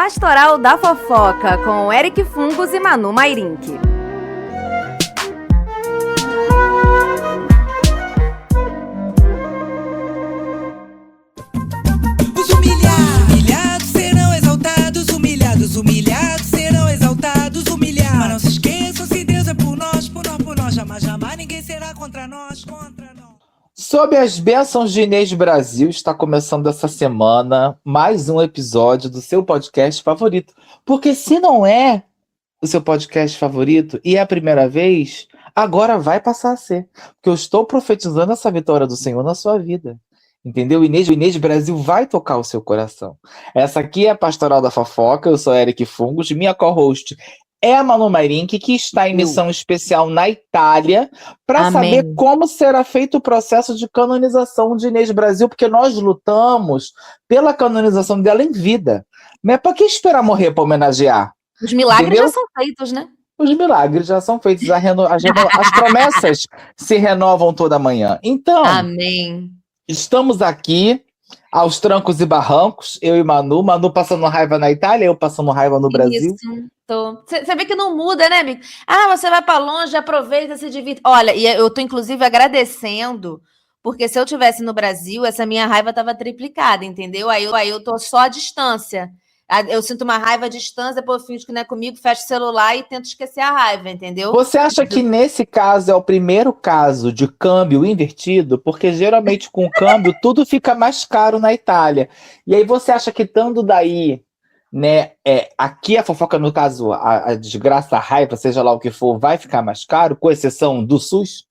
Pastoral da Fofoca, com Eric Fungos e Manu Mairink. Os humilhados serão exaltados, humilhados serão exaltados, humilhados. Mas não se esqueçam, se Deus é por nós, jamais ninguém será contra nós. Sob as bênçãos de Inês Brasil, está começando essa semana mais um episódio do seu podcast favorito. Porque se não é o seu podcast favorito e é a primeira vez, agora vai passar a ser. Porque eu estou profetizando essa vitória do Senhor na sua vida. Entendeu? Inês Brasil vai tocar o seu coração. Essa aqui é a Pastoral da Fofoca, eu sou Eric Fungos, minha co-host é a Manu Mairink, que está em missão especial na Itália, para saber como será feito o processo de canonização de Inês Brasil, porque nós lutamos pela canonização dela em vida. Mas para que esperar morrer para homenagear? Os milagres já são feitos, né? Os milagres já são feitos, as promessas se renovam toda manhã. Então, amém. Estamos aqui aos trancos e barrancos, eu e Manu passando raiva na Itália, eu passando raiva no Brasil. Você vê que não muda, né, amigo? Você vai para longe, aproveita, se divirta. Olha, e eu tô inclusive agradecendo, porque se eu tivesse no Brasil, essa minha raiva tava triplicada, entendeu? Aí eu tô só à distância. Eu sinto uma raiva à distância, depois eu fingo que não é comigo, fecho o celular e tento esquecer a raiva, entendeu? Você acha que nesse caso é o primeiro caso de câmbio invertido? Porque geralmente com o câmbio tudo fica mais caro na Itália. E aí você acha que estando daí, né, aqui a fofoca, no caso, a desgraça, a raiva, seja lá o que for, vai ficar mais caro, com exceção do SUS?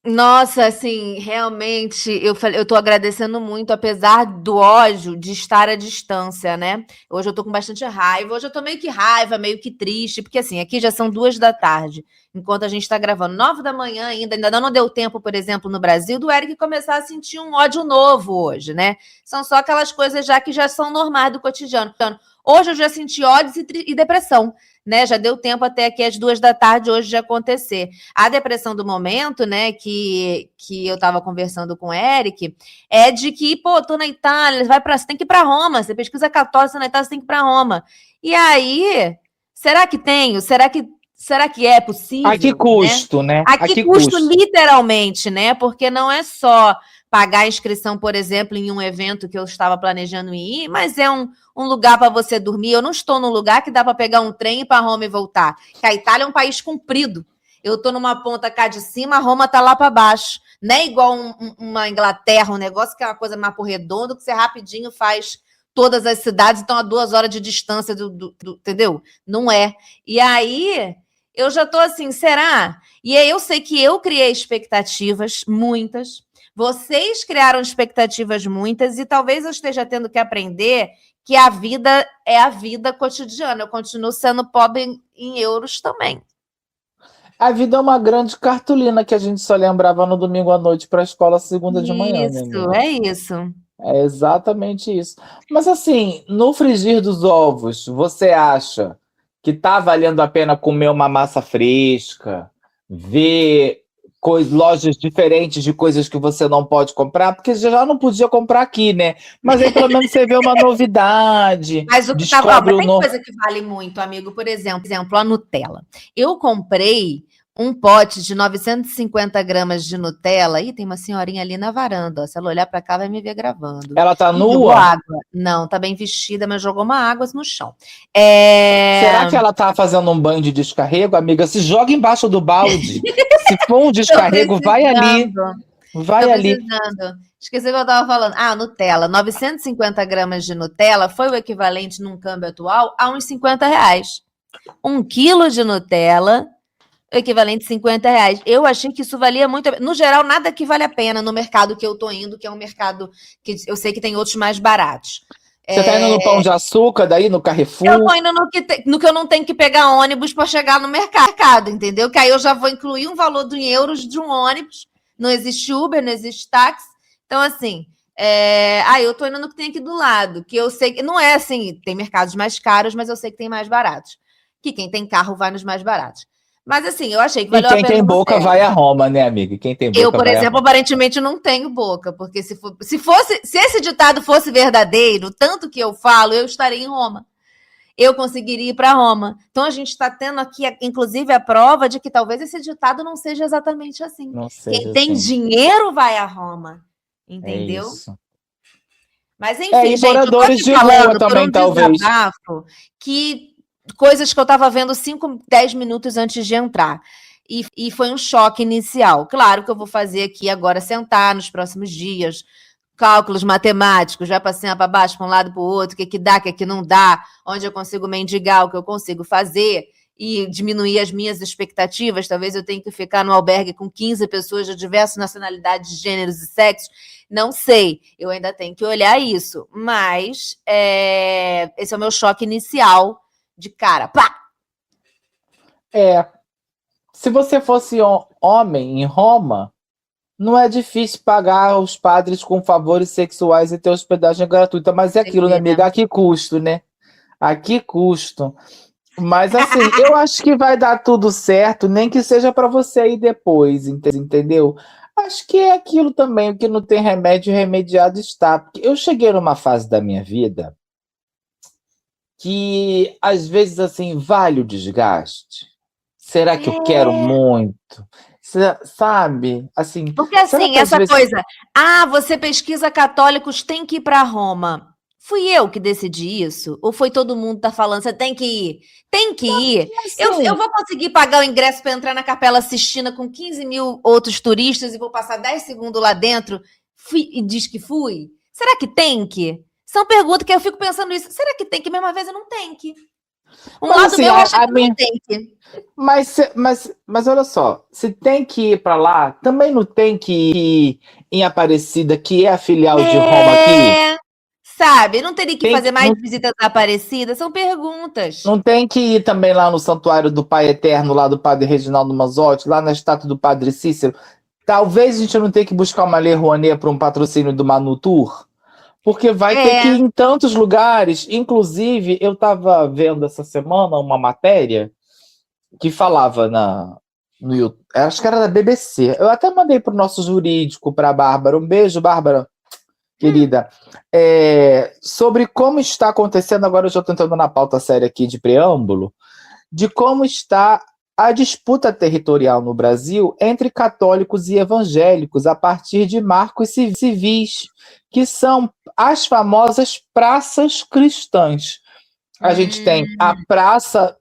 Nossa, assim, realmente, eu tô agradecendo muito, apesar do ódio de estar à distância, né? Hoje eu tô com bastante raiva, hoje eu tô meio que raiva, meio que triste, porque assim, aqui já são 2 da tarde, enquanto a gente tá gravando 9 da manhã ainda não deu tempo, por exemplo, no Brasil, do Eric começar a sentir um ódio novo hoje, né? São só aquelas coisas que já são normais do cotidiano. Hoje eu já senti ódio e depressão, né? Já deu tempo até aqui às 2 da tarde hoje de acontecer. A depressão do momento, né, que eu tava conversando com o Eric, é de que, tô na Itália, você tem que ir para Roma, você pesquisa católica na Itália, você tem que ir para Roma. E aí, será que tenho? Será que é possível? A que custo, né? A que custo, literalmente, né? Porque não é só pagar a inscrição, por exemplo, em um evento que eu estava planejando ir, mas é um lugar para você dormir. Eu não estou num lugar que dá para pegar um trem e ir para Roma e voltar. Que a Itália é um país comprido. Eu estou numa ponta cá de cima, a Roma está lá para baixo. Não é igual uma Inglaterra, um negócio que é uma coisa mais por redondo, que você rapidinho faz todas as cidades, então a 2 horas de distância, entendeu? Não é. E aí, eu já estou assim, será? E aí eu sei que eu criei expectativas, muitas. Vocês criaram expectativas muitas e talvez eu esteja tendo que aprender que a vida é a vida cotidiana. Eu continuo sendo pobre em euros também. A vida é uma grande cartolina que a gente só lembrava no domingo à noite para a escola segunda de manhã. Isso, é isso. É exatamente isso. Mas assim, no frigir dos ovos, você acha que tá valendo a pena comer uma massa fresca, ver lojas diferentes de coisas que você não pode comprar, porque já não podia comprar aqui, né? Mas aí pelo menos você vê uma novidade. Mas o que tem coisa que vale muito, amigo. Por exemplo, a Nutella. Eu comprei um pote de 950 gramas de Nutella. Ih, tem uma senhorinha ali na varanda. Ó. Se ela olhar para cá, vai me ver gravando. Ela tá nua? Jogou água. Não, tá bem vestida, mas jogou uma água no chão. Será que ela tá fazendo um banho de descarrego, amiga? Se joga embaixo do balde. Se for um descarrego, vai ali. Vai ali. Esqueci o que eu tava falando. Nutella. 950 gramas de Nutella foi o equivalente, num câmbio atual, a uns R$50. 1 quilo de Nutella, equivalente a R$50. Eu achei que isso valia muito. No geral, nada que vale a pena no mercado que eu tô indo, que é um mercado que eu sei que tem outros mais baratos. Você tá indo no Pão de Açúcar, daí no Carrefour? Eu tô indo no que eu não tenho que pegar ônibus para chegar no mercado, entendeu? Que aí eu já vou incluir um valor em euros de um ônibus. Não existe Uber, não existe táxi. Então, assim, eu tô indo no que tem aqui do lado, que eu sei que não é assim, tem mercados mais caros, mas eu sei que tem mais baratos. Que quem tem carro vai nos mais baratos. Mas assim, eu achei que valeu a pena. E quem tem boca vai a Roma, né, amiga? Quem tem boca eu, por exemplo, aparentemente não tenho boca, porque se esse ditado fosse verdadeiro, tanto que eu falo, eu estaria em Roma. eu conseguiria ir para Roma. Então a gente está tendo aqui, inclusive, a prova de que talvez esse ditado não seja exatamente assim. Não Quem seja tem assim. dinheiro vai a Roma. É Entendeu? isso. Mas enfim, E gente, eu tô moradores aqui de rua falando por também, um talvez. desabafo que coisas que eu estava vendo 5, 10 minutos antes de entrar. E foi um choque inicial. Claro que eu vou fazer aqui agora, sentar nos próximos dias, cálculos matemáticos, já para cima, para baixo, para um lado, para o outro, o que dá, o que não dá, onde eu consigo mendigar, o que eu consigo fazer e diminuir as minhas expectativas. Talvez eu tenha que ficar no albergue com 15 pessoas de diversas nacionalidades, gêneros e sexos. Não sei, eu ainda tenho que olhar isso. Mas esse é o meu choque inicial de cara. Pá! Se você fosse homem em Roma, não é difícil pagar os padres com favores sexuais e ter hospedagem gratuita, mas é aquilo, né, amiga? A que custo, né? A que custo? Mas assim, eu acho que vai dar tudo certo, nem que seja para você ir depois, entendeu? Acho que é aquilo também, o que não tem remédio, remediado está. Porque eu cheguei numa fase da minha vida que, às vezes, assim, vale o desgaste. Será que eu quero muito? Sabe? Assim, Porque será assim, que às essa vezes. coisa, você pesquisa católicos, tem que ir para Roma. Fui eu que decidi isso? Ou foi todo mundo que tá falando, você tem que ir? Tem que ir. Eu Assim, vou conseguir pagar o ingresso para entrar na Capela Sistina com 15 mil outros turistas e vou passar 10 segundos lá dentro e diz que fui? Será que tem que? São perguntas que eu fico pensando isso. Será que tem que? Mesma vez eu não tenho que. Um mas lado assim, meu acha a que minha. não tem que. Mas olha só, se tem que ir para lá, também não tem que ir em Aparecida, que é a filial de Roma aqui? Sabe, não teria que Tem fazer que, mais não, visitas aparecidas? São perguntas. não tem que ir também lá no Santuário do Pai Eterno, lá do Padre Reginaldo Manzotti, lá na estátua do Padre Cícero? Talvez a gente não tenha que buscar uma Lei Rouanet para um patrocínio do Manu Tour, porque vai ter que ir em tantos lugares. Inclusive, eu estava vendo essa semana uma matéria que falava no YouTube, acho que era da BBC. Eu até mandei para o nosso jurídico, para a Bárbara. Um beijo, Bárbara, querida. Sobre como está acontecendo, agora eu já estou entrando na pauta séria aqui de preâmbulo, de como está a disputa territorial no Brasil entre católicos e evangélicos a partir de marcos civis, que são as famosas praças cristãs. A gente tem a praça,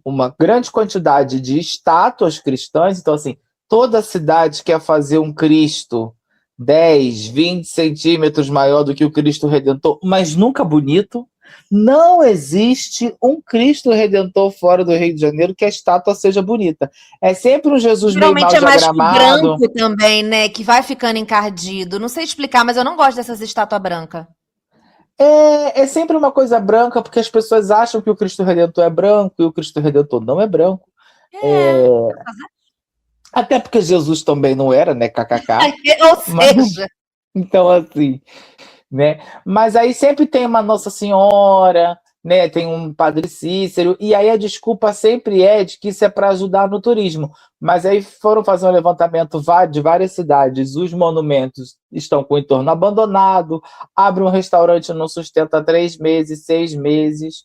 uma grande quantidade de estátuas cristãs, então assim, toda cidade quer fazer um Cristo 10, 20 centímetros maior do que o Cristo Redentor, mas nunca bonito. Não existe um Cristo Redentor fora do Rio de Janeiro que a estátua seja bonita. É sempre um Jesus meio mal Geralmente é mais pro diagramado. branco também, né? Que vai ficando encardido. Não sei explicar, mas eu não gosto dessas estátuas brancas. É sempre uma coisa branca, porque as pessoas acham que o Cristo Redentor é branco e o Cristo Redentor não é branco. Até porque Jesus também não era, né? KKK. Ou Mas, seja, então, assim, né? Mas aí sempre tem uma Nossa Senhora, né? Tem um Padre Cícero, e aí a desculpa sempre é de que isso é para ajudar no turismo. Mas aí foram fazer um levantamento de várias cidades, os monumentos estão com o entorno abandonado, abre um restaurante não sustenta 3 meses, 6 meses,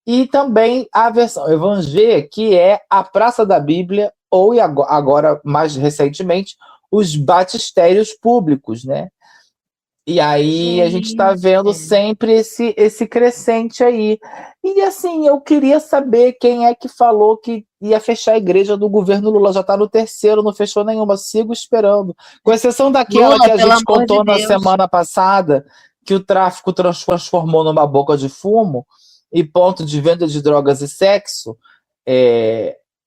e também a versão evangélica, que é a Praça da Bíblia, ou agora, mais recentemente, os batistérios públicos, né? E aí a gente está vendo sempre esse crescente aí. E assim, eu queria saber quem é que falou que ia fechar a igreja do governo Lula. Já está no terceiro, não fechou nenhuma, sigo esperando. Com exceção daquela Lula, que a pelo gente amor contou de na Deus. semana passada, que o tráfico transformou numa boca de fumo e ponto de venda de drogas e sexo.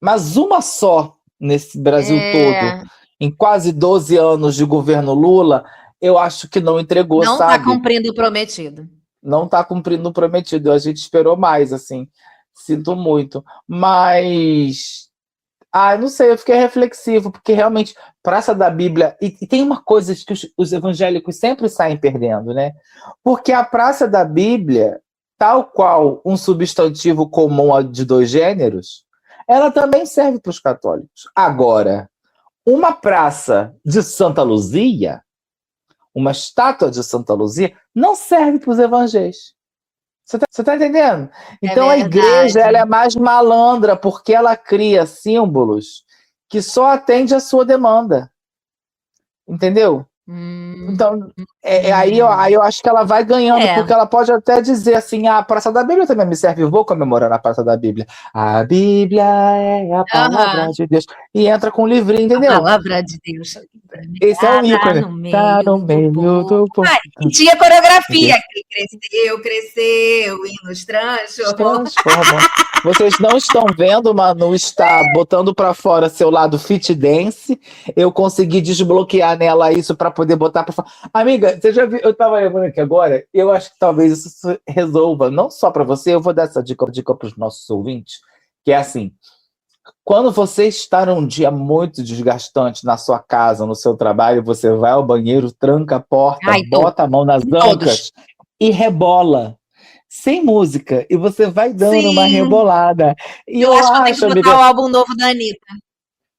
Mas uma só nesse Brasil todo, em quase 12 anos de governo Lula, eu acho que não entregou, Não está sabe? cumprindo o prometido. Não está cumprindo o prometido. A gente esperou mais, assim. Sinto muito. Mas... não sei, eu fiquei reflexivo, porque realmente, Praça da Bíblia... E tem uma coisa que os evangélicos sempre saem perdendo, né? Porque a Praça da Bíblia, tal qual um substantivo comum de 2 gêneros, ela também serve para os católicos. Agora, uma praça de Santa Luzia, uma estátua de Santa Luzia, não serve para os evangélicos. Você tá entendendo? É Então a igreja verdade. ela é mais malandra porque ela cria símbolos que só atende a sua demanda. Entendeu? Hum, Então, hum. aí eu acho que ela vai ganhando, É. porque ela pode até dizer assim: a Praça da Bíblia também me serve, eu vou comemorar na Praça da Bíblia. A Bíblia é a palavra Aham. de Deus. E entra com um livrinho, A entendeu? palavra de Deus Esse é o tá ícone. no Tá no meio do meio povo. do povo. E tinha coreografia. Que cresceu e nos Se transformou. transformam. Vocês não estão vendo, Manu está botando pra fora seu lado fit dance. Eu consegui desbloquear nela isso pra poder botar pra fora. Amiga, você já viu? Eu tava lembrando aqui agora. Eu acho que talvez isso resolva, não só pra você. Eu vou dar essa dica pros nossos ouvintes, que é assim: quando você está num dia muito desgastante na sua casa, no seu trabalho, você vai ao banheiro, tranca a porta, Ai, tô. bota a mão nas Todos. ancas e rebola. Sem música. E você vai dando uma Sim. rebolada. E Eu eu acho que eu tenho que acho, botar amiga, o álbum novo da Anitta.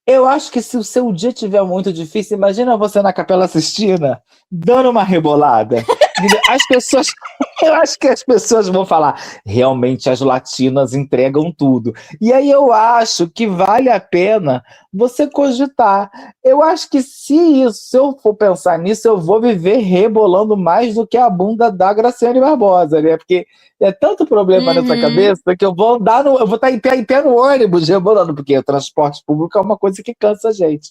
eu acho que se o seu dia tiver muito difícil, imagina você na Capela Sistina dando uma rebolada. Entendeu? As pessoas, eu acho que as pessoas vão falar, realmente as latinas entregam tudo. E aí eu acho que vale a pena você cogitar. Eu acho que se eu for pensar nisso, eu vou viver rebolando mais do que a bunda da Graciane Barbosa, né? Porque é tanto problema nessa Uhum. cabeça que eu vou estar em pé no ônibus rebolando, porque o transporte público é uma coisa que cansa a gente.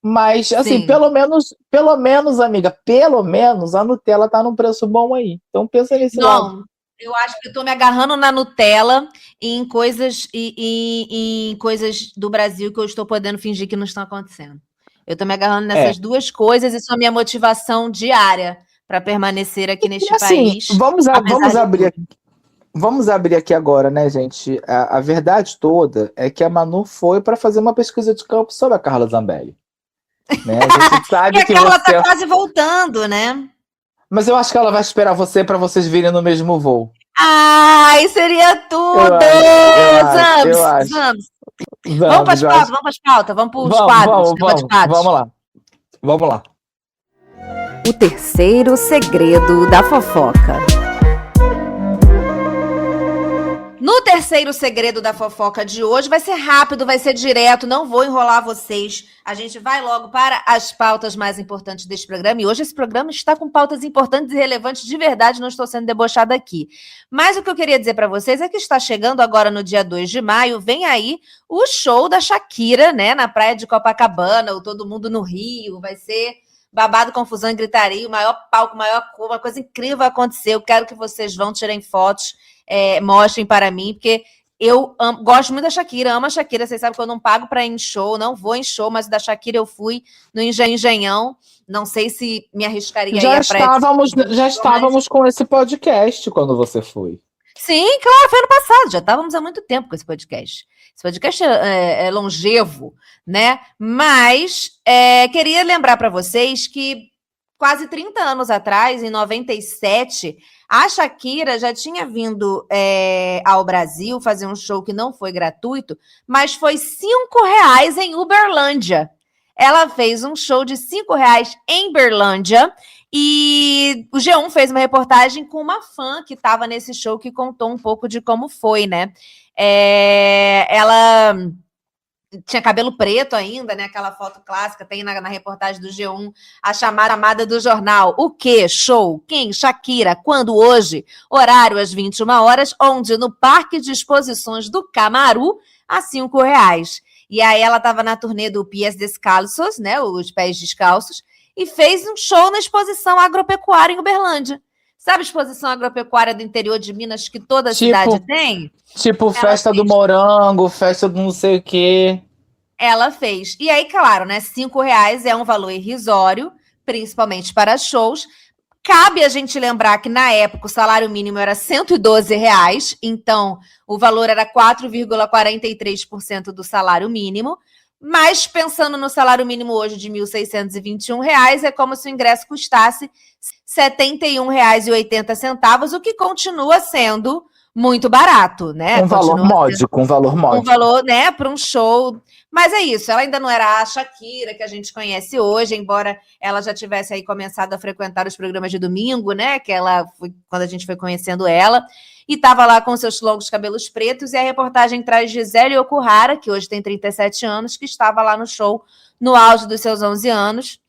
Mas, assim, Sim. pelo menos, amiga, pelo menos a Nutella tá num preço bom aí. Então pensa nesse lado. Não, eu acho que eu tô me agarrando na Nutella e em coisas do Brasil que eu estou podendo fingir que não estão acontecendo. Eu tô me agarrando É. nessas duas coisas e são a minha motivação diária para permanecer aqui E neste assim, país, apesar de tudo. vamos abrir aqui agora, né, gente? A verdade toda é que a Manu foi para fazer uma pesquisa de campo sobre a Carla Zambelli. Né? A gente E sabe a que Carla tá você. quase voltando, né? Mas eu acho que ela vai esperar você para vocês virem no mesmo voo. Ai, seria Eu tudo! acho, eu acho, eu Zambs, acho. Zambs. Vamos para Vamos, as eu pautas, acho. vamos para as pautas, vamos para os Vamos, quadros, vamos, negócio de vamos. quadros. Vamos lá. Vamos lá. O terceiro segredo da fofoca. No terceiro segredo da fofoca de hoje, vai ser rápido, vai ser direto, não vou enrolar vocês. A gente vai logo para as pautas mais importantes deste programa. E hoje esse programa está com pautas importantes e relevantes de verdade, não estou sendo debochada aqui. Mas o que eu queria dizer para vocês é que está chegando agora no dia 2 de maio, vem aí o show da Shakira, né, na praia de Copacabana, o Todo Mundo no Rio, vai ser babado, confusão e gritaria, o maior palco, uma coisa incrível vai acontecer. Eu quero que vocês vão, tirem fotos, mostrem para mim, porque eu gosto muito da Shakira, amo a Shakira, vocês sabem que eu não pago para ir em show, não vou em show, mas o da Shakira eu fui no Engenhão, não sei se me arriscaria aí a praia Já mas... estávamos com esse podcast quando você foi. Sim, claro, foi ano passado, já estávamos há muito tempo com esse podcast. Esse podcast é longevo, né? Mas queria lembrar para vocês que quase 30 anos atrás, em 97, a Shakira já tinha vindo ao Brasil fazer um show que não foi gratuito, mas foi R$ 5 em Uberlândia. Ela fez um show de R$ 5 em Uberlândia e o G1 fez uma reportagem com uma fã que estava nesse show que contou um pouco de como foi, né? Ela tinha cabelo preto ainda, né? Aquela foto clássica, tem na reportagem do G1, a chamada do jornal. O quê? Show? Quem? Shakira. Quando? Hoje? Horário às 21h, onde? No Parque de Exposições do Camaru, a R$ 5. E aí ela estava na turnê do Pies Descalços, né? Os pés descalços, e fez um show na exposição agropecuária em Uberlândia. Sabe a exposição agropecuária do interior de Minas que toda cidade tem? Tipo, festa do morango, festa do não sei o quê. Ela fez. E aí, claro, né? R$ 5 é um valor irrisório, principalmente para shows. Cabe a gente lembrar que, na época, o salário mínimo era R$ 112, então o valor era 4,43% do salário mínimo. Mas, pensando no salário mínimo hoje de R$ 1.621, é como se o ingresso custasse R$ 71,80, o que continua sendo muito barato, né? Um valor módico. Um valor, né, para um show. Mas é isso, ela ainda não era a Shakira que a gente conhece hoje, embora ela já tivesse aí começado a frequentar os programas de domingo, né? Que ela foi quando a gente foi conhecendo ela. e estava lá com seus longos cabelos pretos, e a reportagem traz Gisele Okuhara, que hoje tem 37 anos, que estava lá no show no auge dos seus 11 anos.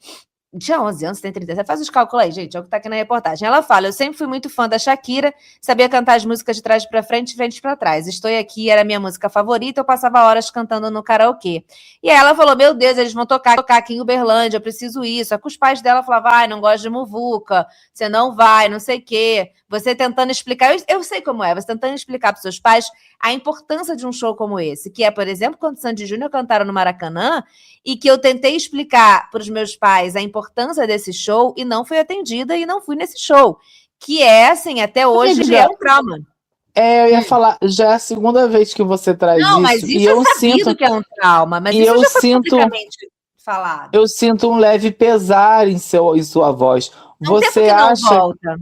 Tinha 11 anos, tem 37. Faz os cálculos aí, gente. É o que tá aqui na reportagem. Ela fala: eu sempre fui muito fã da Shakira, sabia cantar as músicas de trás para frente e de frente para trás. Estou Aqui era a minha música favorita, eu passava horas cantando no karaokê. E aí ela falou: meu Deus, eles vão tocar aqui em Uberlândia, eu preciso isso. Só que os pais dela falavam: ai, não gosto de muvuca, você não vai, não sei o quê. Você tentando explicar, eu sei como é, você tentando explicar para os seus pais a importância de um show como esse, que é, por exemplo, quando Sandy Júnior cantaram no Maracanã, e que eu tentei explicar para os meus pais a importância desse show e não fui atendida e não fui nesse show. Que é, assim, até hoje é um trauma. Eu ia falar, já é a segunda vez que você traz isso. Não, mas isso e eu sinto que é um trauma, mas e isso eu já foi sinto, publicamente falado. Eu sinto um leve pesar em sua voz. Não Você tempo que não acha, volta.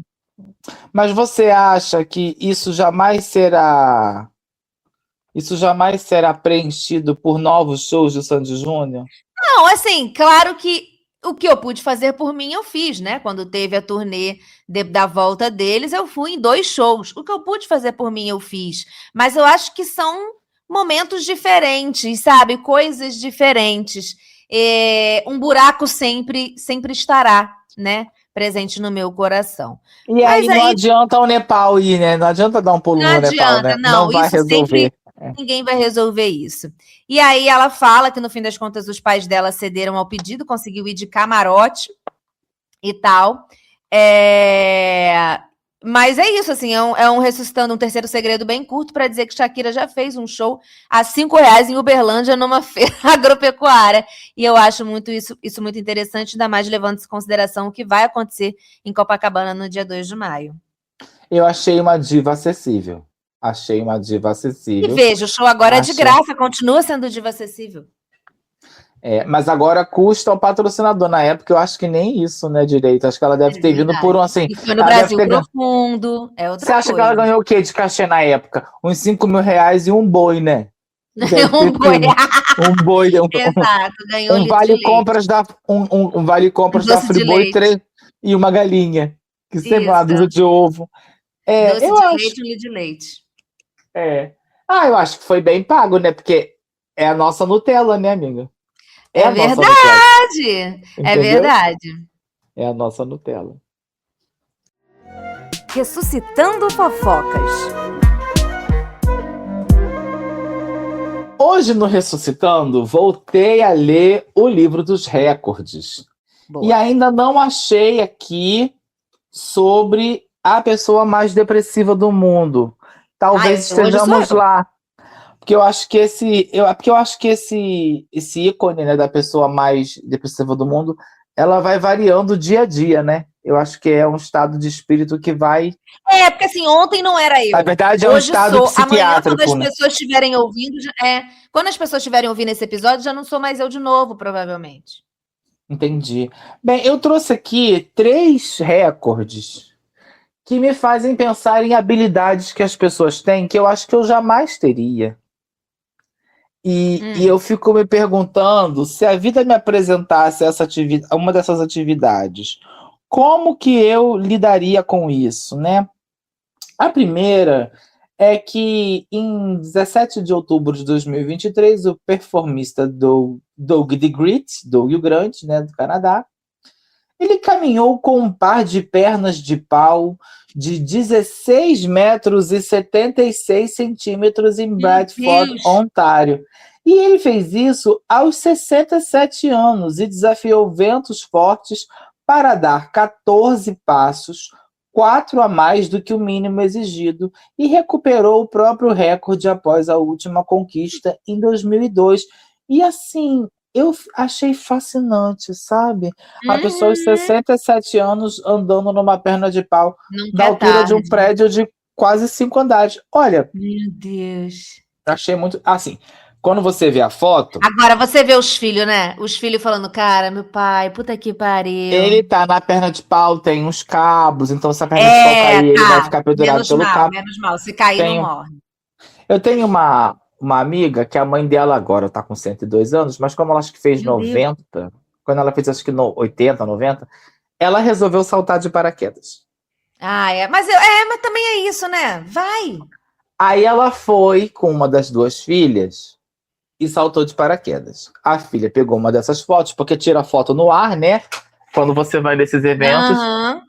mas você acha que isso jamais será preenchido por novos shows do Sandy Júnior? Não, assim, claro que o que eu pude fazer por mim, eu fiz, né? Quando teve a turnê da volta deles, eu fui em 2 shows. O que eu pude fazer por mim, eu fiz. Mas eu acho que são momentos diferentes, sabe? Coisas diferentes. Um buraco sempre estará, né? Presente no meu coração. E Mas aí não adianta o Nepal ir, né? Não adianta dar um pulo no Nepal, né? não vai isso resolver. Ninguém vai resolver isso. E aí ela fala que, no fim das contas, os pais dela cederam ao pedido, conseguiu ir de camarote e tal. Mas é isso, assim, ressuscitando um terceiro segredo bem curto para dizer que Shakira já fez um show a R$5 em Uberlândia numa feira agropecuária. E eu acho isso muito interessante, ainda mais levando em consideração o que vai acontecer em Copacabana no dia 2 de maio. Eu achei uma diva acessível. E veja, o show agora é de graça, continua sendo diva acessível. Mas agora custa ao patrocinador. Na época, eu acho que nem isso, né, direito. Acho que ela deve ter vindo por um, assim... E foi no Brasil profundo, é outra coisa. Você acha que ela ganhou o quê de cachê na época? Uns R$5.000 e um boi, né? Um boi. Um boi. Exato, ganhou um vale-compras um vale-compras da Friboi e uma galinha. Que sempre uma dúzia de ovo. Doce de leite e um litro de leite. Eu acho que foi bem pago, né? Porque é a nossa Nutella, né, amiga? É verdade! É verdade. É a nossa Nutella. Ressuscitando fofocas. Hoje no Ressuscitando, voltei a ler o livro dos recordes. Boa. E ainda não achei aqui sobre a pessoa mais depressiva do mundo. Talvez estejamos lá. Porque eu acho que esse ícone, né, da pessoa mais depressiva do mundo, ela vai variando dia a dia, né? Eu acho que é um estado de espírito que vai... porque assim, ontem não era eu. Na verdade, é um estado psiquiátrico. Amanhã, quando as pessoas estiverem ouvindo... quando as pessoas estiverem ouvindo esse episódio, já não sou mais eu de novo, provavelmente. Entendi. Bem, eu trouxe aqui 3 recordes que me fazem pensar em habilidades que as pessoas têm, que eu acho que eu jamais teria. E eu fico me perguntando, se a vida me apresentasse uma dessas atividades, como que eu lidaria com isso, né? A primeira é que, em 17 de outubro de 2023, o performista Doug DeGroote, Doug o Grande, né, do Canadá, ele caminhou com um par de pernas de pau de 16 metros e 76 centímetros em Bradford, Ontário. E ele fez isso aos 67 anos e desafiou ventos fortes para dar 14 passos, 4 a mais do que o mínimo exigido, e recuperou o próprio recorde após a última conquista em 2002. E assim... eu achei fascinante, sabe? A pessoa de 67 anos andando numa perna de pau da altura de um prédio de quase 5 andares. Olha... Meu Deus. Achei muito... Assim, quando você vê a foto... Agora, você vê os filhos, né? Os filhos falando, cara, meu pai, puta que pariu. Ele tá na perna de pau, tem uns cabos, então se a perna de pau cair, ele vai ficar pendurado pelo cabo. Menos mal, se cair, não morre. Eu tenho uma amiga que a mãe dela agora tá com 102 anos, mas como ela acho que fez 90, quando ela fez acho que 80, 90, ela resolveu saltar de paraquedas. Mas também é isso, né? Vai. Aí ela foi com uma das duas filhas e saltou de paraquedas. A filha pegou uma dessas fotos, porque tira foto no ar, né? Quando você vai nesses eventos. Aham.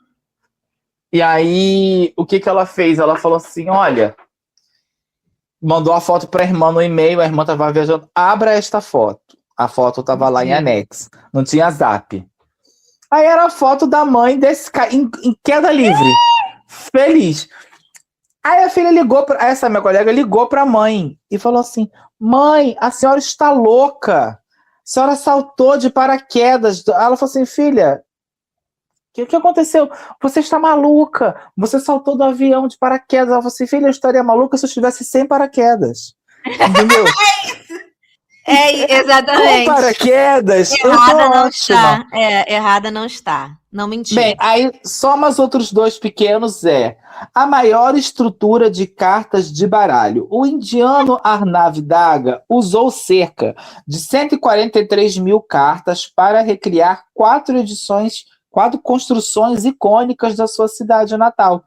E aí, o que ela fez? Ela falou assim, olha, mandou a foto pra irmã no e-mail, a irmã tava viajando, abra esta foto. A foto tava lá em anexo, não tinha zap. Aí era a foto da mãe desse cara, em queda livre, feliz. Aí a filha essa minha colega ligou pra mãe e falou assim, mãe, a senhora está louca, a senhora saltou de paraquedas. Ela falou assim, filha, o que aconteceu? Você está maluca, você saltou do avião de paraquedas. Ela falou assim, filha, eu estaria maluca se eu estivesse sem paraquedas. Entendeu? Exatamente. Com paraquedas, Errada não está. Errada não está. Não mentiu. Bem, aí só mais outros dois pequenos a maior estrutura de cartas de baralho. O indiano Arnav Daga usou cerca de 143 mil cartas para recriar 4 construções icônicas da sua cidade natal,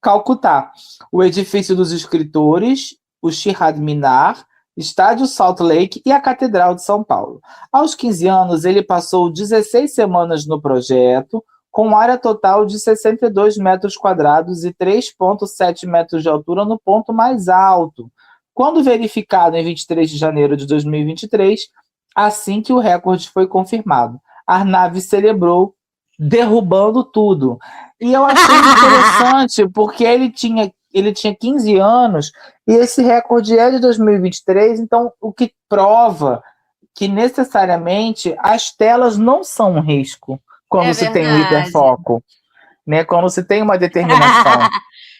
Calcutá. O edifício dos escritores, o Shihad Minar, Estádio Salt Lake e a Catedral de São Paulo. Aos 15 anos, ele passou 16 semanas no projeto, com área total de 62 metros quadrados e 3,7 metros de altura no ponto mais alto. Quando verificado em 23 de janeiro de 2023, assim que o recorde foi confirmado, Arnav celebrou derrubando tudo. E eu achei interessante, porque ele tinha 15 anos e esse recorde é de 2023, então o que prova que necessariamente as telas não são um risco quando se tem um hiperfoco, né? Quando se tem uma determinação.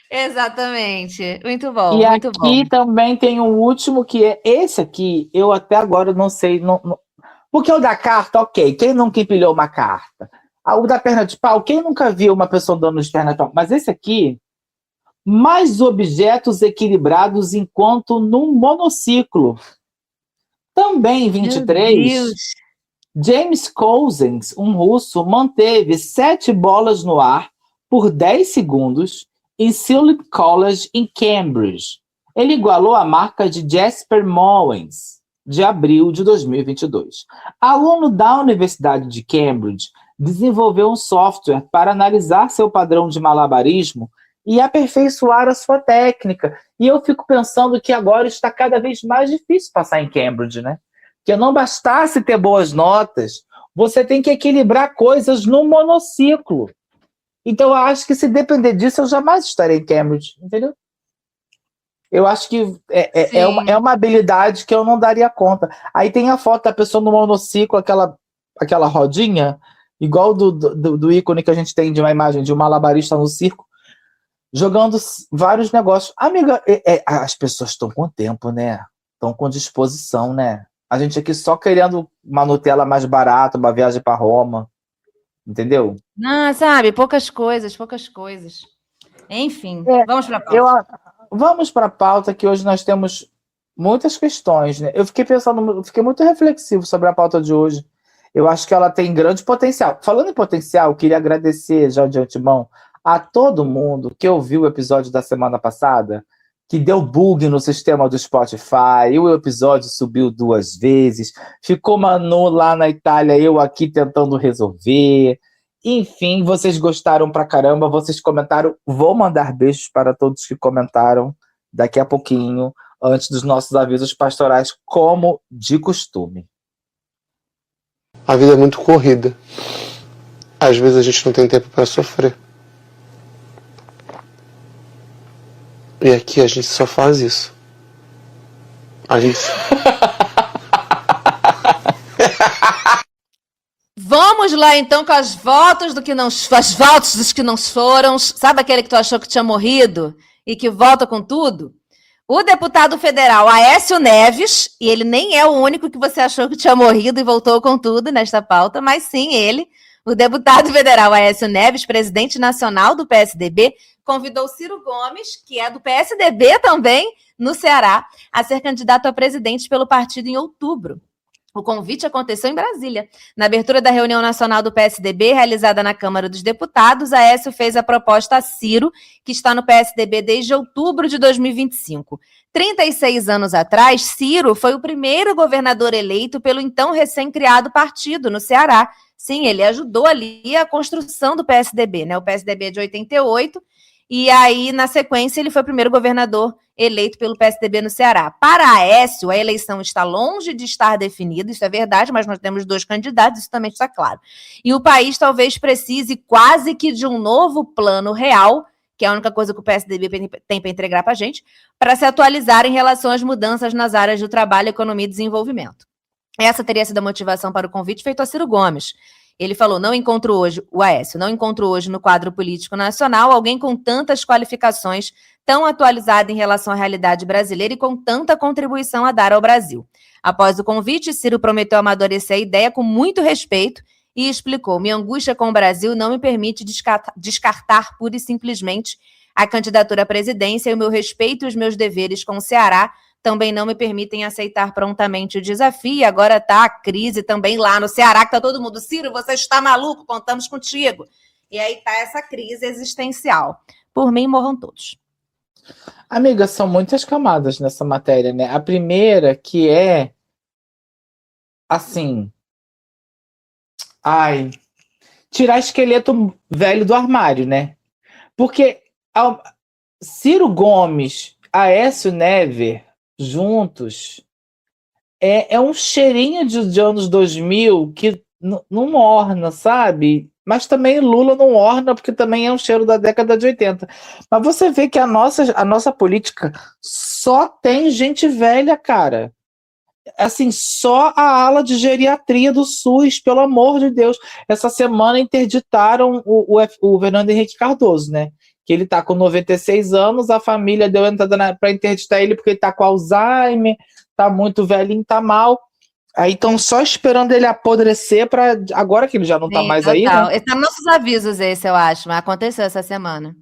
Exatamente. Muito bom, e muito aqui bom. Também tem um último que é esse aqui, eu até agora não sei, porque o da carta, ok, quem nunca empilhou uma carta? O da perna de pau, quem nunca viu uma pessoa dando de perna de pau? Mas esse aqui, mais objetos equilibrados enquanto num monociclo. Também em 23, James Cousins, um russo, manteve 7 bolas no ar por 10 segundos em Silk College, em Cambridge. Ele igualou a marca de Jasper Mowens, de abril de 2022. Aluno da Universidade de Cambridge, desenvolveu um software para analisar seu padrão de malabarismo e aperfeiçoar a sua técnica. E eu fico pensando que agora está cada vez mais difícil passar em Cambridge, né? Que não bastasse ter boas notas, você tem que equilibrar coisas no monociclo. Então, eu acho que se depender disso, eu jamais estarei em Cambridge, entendeu? Eu acho que é uma habilidade que eu não daria conta. Aí tem a foto da pessoa no monociclo, aquela rodinha, igual do ícone que a gente tem de uma imagem de um malabarista no circo, jogando vários negócios. Amiga, as pessoas estão com tempo, né? Estão com disposição, né? A gente aqui só querendo uma Nutella mais barata, uma viagem para Roma. Entendeu? Não, sabe, poucas coisas. Enfim, vamos para a pauta. Vamos para a pauta, que hoje nós temos muitas questões, né? Eu fiquei muito reflexivo sobre a pauta de hoje. Eu acho que ela tem grande potencial. Falando em potencial, eu queria agradecer já de antemão a todo mundo que ouviu o episódio da semana passada, que deu bug no sistema do Spotify, e o episódio subiu 2 vezes, ficou Manu lá na Itália, eu aqui tentando resolver. Enfim, vocês gostaram pra caramba, vocês comentaram. Vou mandar beijos para todos que comentaram daqui a pouquinho, antes dos nossos avisos pastorais, como de costume. A vida é muito corrida. Às vezes a gente não tem tempo para sofrer. E aqui a gente só faz isso. A gente... Vamos lá então com as votos dos que não foram. Sabe aquele que tu achou que tinha morrido e que volta com tudo? O deputado federal Aécio Neves, e ele nem é o único que você achou que tinha morrido e voltou com tudo nesta pauta, mas sim ele, o deputado federal Aécio Neves, presidente nacional do PSDB, convidou Ciro Gomes, que é do PSDB também, no Ceará, a ser candidato a presidente pelo partido em outubro. O convite aconteceu em Brasília. Na abertura da reunião nacional do PSDB, realizada na Câmara dos Deputados, Aécio fez a proposta a Ciro, que está no PSDB desde outubro de 2025. 36 anos atrás, Ciro foi o primeiro governador eleito pelo então recém-criado partido no Ceará. Sim, ele ajudou ali a construção do PSDB, né? O PSDB é de 88, e aí, na sequência, ele foi o primeiro governador eleito pelo PSDB no Ceará. Para Aécio, a eleição está longe de estar definida, isso é verdade, mas nós temos 2 candidatos, isso também está claro. E o país talvez precise quase que de um novo plano real, que é a única coisa que o PSDB tem para entregar para a gente, para se atualizar em relação às mudanças nas áreas do trabalho, economia e desenvolvimento. Essa teria sido a motivação para o convite feito a Ciro Gomes. Ele falou, o Aécio, não encontro hoje no quadro político nacional alguém com tantas qualificações, tão atualizado em relação à realidade brasileira e com tanta contribuição a dar ao Brasil. Após o convite, Ciro prometeu amadurecer a ideia com muito respeito e explicou, minha angústia com o Brasil não me permite descartar pura e simplesmente a candidatura à presidência e o meu respeito e os meus deveres com o Ceará também não me permitem aceitar prontamente o desafio. E agora está a crise também lá no Ceará, que está todo mundo, Ciro, você está maluco, contamos contigo. E aí está essa crise existencial. Por mim, morram todos. Amiga, são muitas camadas nessa matéria, né? A primeira que é, assim, tirar esqueleto velho do armário, né? Porque Ciro Gomes, Aécio Neves, juntos, é um cheirinho de anos 2000 que não orna, sabe? Mas também Lula não orna, porque também é um cheiro da década de 80. Mas você vê que a nossa política só tem gente velha, cara. Assim, só a ala de geriatria do SUS, pelo amor de Deus. Essa semana interditaram o Fernando Henrique Cardoso, né? Que ele tá com 96 anos, a família deu entrada para interditar ele porque ele tá com Alzheimer, tá muito velhinho, tá mal. Aí estão só esperando ele apodrecer para agora que ele já não tá mais aí, né? Tá nos nossos avisos esse, eu acho, mas aconteceu essa semana.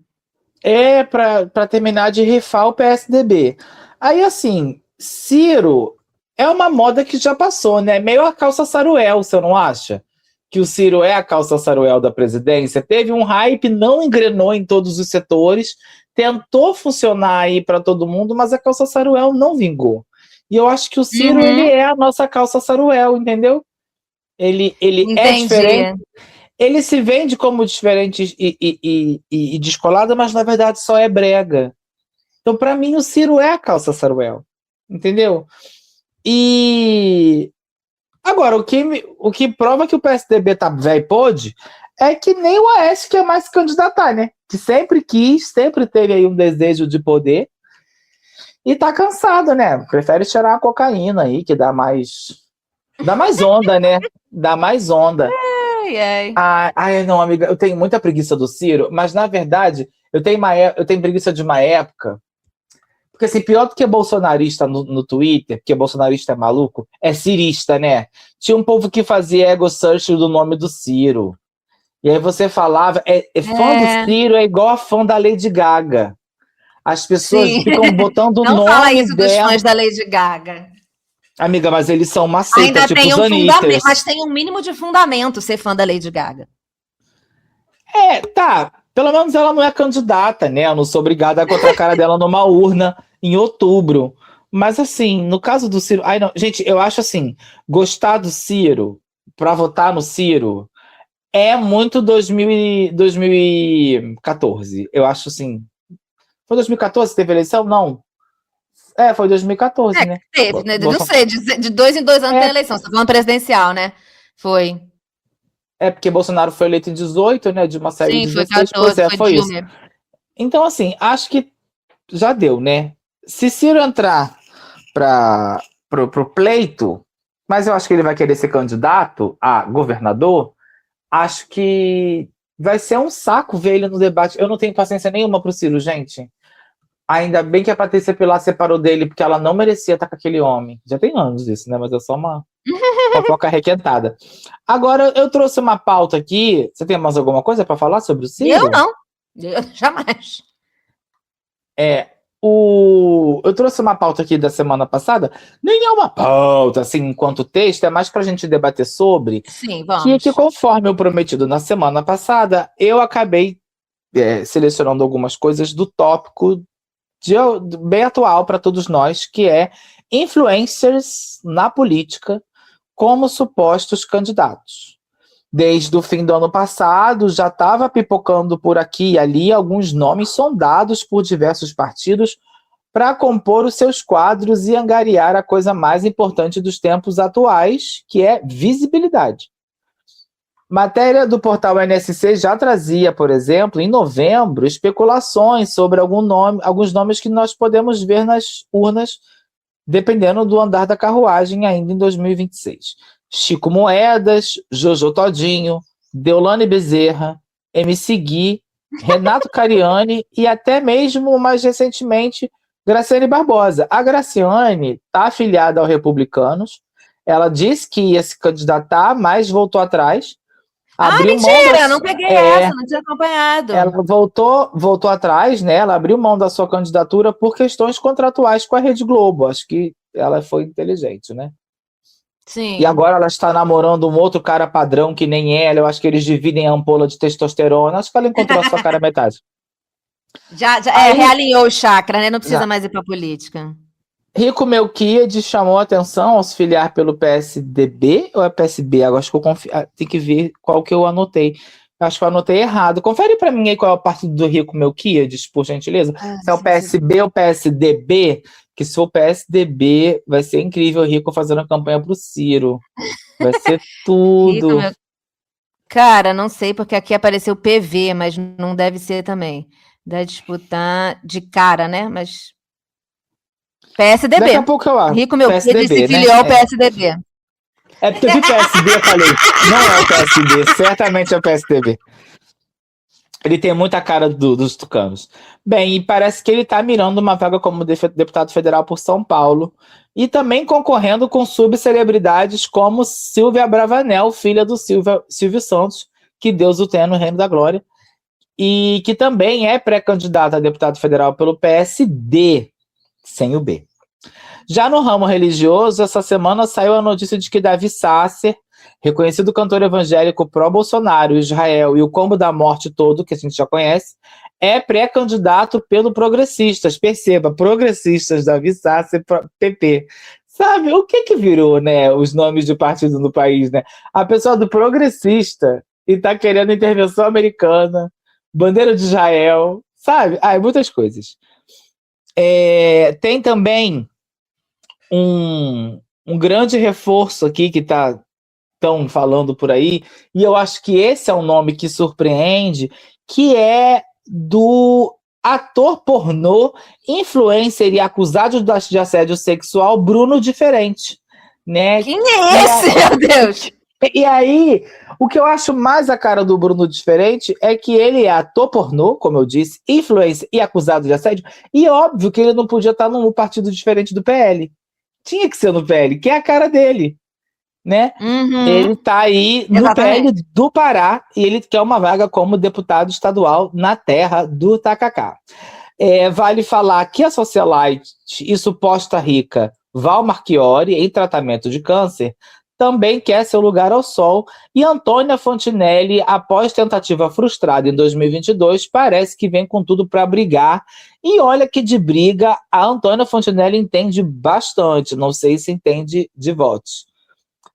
É, para terminar de rifar o PSDB. Aí, assim, Ciro é uma moda que já passou, né? Meio a calça saruel, você não acha? Que o Ciro é a calça saruel da presidência, teve um hype, não engrenou em todos os setores, tentou funcionar aí para todo mundo, mas a calça saruel não vingou. E eu acho que o Ciro, ele é a nossa calça saruel, entendeu? Ele é diferente. Ele se vende como diferente e descolado, mas na verdade só é brega. Então, para mim, o Ciro é a calça saruel, entendeu? E agora, o que prova que o PSDB tá velho pôde é que nem o Aécio quer mais se candidatar, né? Que sempre quis, sempre teve aí um desejo de poder e tá cansado, né? Prefere cheirar a cocaína aí, que dá mais onda, né? Dá mais onda. Não, amiga, eu tenho muita preguiça do Ciro, mas na verdade eu tenho preguiça de uma época. Porque assim, pior do que bolsonarista no Twitter, porque bolsonarista é maluco, é cirista, né? Tinha um povo que fazia ego search do nome do Ciro. E aí você falava, fã do Ciro é igual a fã da Lady Gaga. As pessoas ficam botando o nome dela. Não fala isso dos fãs da Lady Gaga. Amiga, mas eles são uma seita, ainda tipo tem os Anitters. Mas tem um mínimo de fundamento ser fã da Lady Gaga. Tá. Pelo menos ela não é candidata, né? Eu não sou obrigada a colocar a cara dela numa urna em outubro. Mas, assim, no caso do Ciro... não. Gente, eu acho assim, gostar do Ciro, pra votar no Ciro, é muito 2014. Eu acho assim... Foi 2014 que teve eleição? Não. Foi 2014, né? Teve, né? Não sei, de 2 em 2 anos tem eleição. Você tá falando presidencial, né? Foi. Porque Bolsonaro foi eleito em 18, né? De uma série de 16. Foi 14, foi isso. Então, assim, acho que já deu, né? Se Ciro entrar pro pleito, mas eu acho que ele vai querer ser candidato a governador, acho que vai ser um saco ver ele no debate. Eu não tenho paciência nenhuma pro Ciro, gente. Ainda bem que a Patrícia Pilar separou dele, porque ela não merecia estar com aquele homem. Já tem anos isso, né? Mas é só uma fofoca requentada. Agora, eu trouxe uma pauta aqui. Você tem mais alguma coisa para falar sobre o Ciro? Eu não. Eu jamais. eu trouxe uma pauta aqui da semana passada, nem é uma pauta, assim, enquanto texto, é mais pra gente debater sobre, Sim, que conforme eu prometido na semana passada, eu acabei selecionando algumas coisas do tópico bem atual para todos nós, que é influencers na política como supostos candidatos. Desde o fim do ano passado, já estava pipocando por aqui e ali alguns nomes sondados por diversos partidos para compor os seus quadros e angariar a coisa mais importante dos tempos atuais, que é visibilidade. Matéria do portal NSC já trazia, por exemplo, em novembro, especulações sobre alguns nomes que nós podemos ver nas urnas, dependendo do andar da carruagem ainda em 2026. Chico Moedas, Jojo Todinho, Deolane Bezerra, MC Gui, Renato Cariani e até mesmo, mais recentemente, Graciane Barbosa. A Graciane está afiliada ao Republicanos. Ela disse que ia se candidatar, mas voltou atrás. Mentira! Não peguei essa, não tinha acompanhado. Ela voltou atrás, né? Ela abriu mão da sua candidatura por questões contratuais com a Rede Globo. Acho que ela foi inteligente, né? Sim. E agora ela está namorando um outro cara padrão que nem ela. Eu acho que eles dividem a ampola de testosterona. Acho que ela encontrou a sua cara metade. Realinhou o chakra, né? Não precisa mais ir para política. Rico Melquiades chamou a atenção ao se filiar pelo PSDB ou é PSB? Agora acho que tem que ver qual que eu anotei. Acho que eu anotei errado. Confere para mim aí qual é o partido do Rico Melquiades, por gentileza. Se é o PSB ou PSDB, que se for o PSDB, vai ser incrível o Rico fazendo a campanha pro Ciro. Vai ser tudo. Cara, não sei, porque aqui apareceu PV, mas não deve ser também. Deve disputar de cara, né? Mas... PSDB. Daqui a pouco eu acho. Rico Melquiades se filiou ao PSDB. É porque eu vi PSB, eu falei, não é o PSB, certamente é o PSDB. Ele tem muita cara dos tucanos. Bem, e parece que ele está mirando uma vaga como deputado federal por São Paulo e também concorrendo com subcelebridades como Silvia Bravanel, filha do Silvio Santos, que Deus o tenha no reino da glória, e que também é pré-candidata a deputado federal pelo PSD, sem o B. Já no ramo religioso, essa semana saiu a notícia de que Davi Sasser, reconhecido cantor evangélico pró-Bolsonaro, Israel e o combo da morte todo, que a gente já conhece, é pré-candidato pelo Progressistas. Perceba, Progressistas, Davi Sasser, PP. Sabe, o que virou, né, os nomes de partido no país, né? A pessoa do Progressista e tá querendo intervenção americana, bandeira de Israel, sabe? Muitas coisas. Tem também um grande reforço aqui que estão falando por aí, e eu acho que esse é um nome que surpreende, que é do ator pornô, influencer e acusado de assédio sexual, Bruno Diferente. Né? Quem é esse, meu Deus? E aí, o que eu acho mais a cara do Bruno Diferente é que ele é ator pornô, como eu disse, influencer e acusado de assédio, e óbvio que ele não podia estar num partido diferente do PL. Tinha que ser no PL, que é a cara dele, né? Uhum. Ele tá aí no PL do Pará e ele quer uma vaga como deputado estadual na terra do Tacacá. Vale falar que a socialite e suposta rica Val Marchiori, em tratamento de câncer, também quer seu lugar ao sol, e Antônia Fontinelli, após tentativa frustrada em 2022, parece que vem com tudo para brigar. E olha que de briga a Antônia Fontinelli entende bastante, não sei se entende de votos.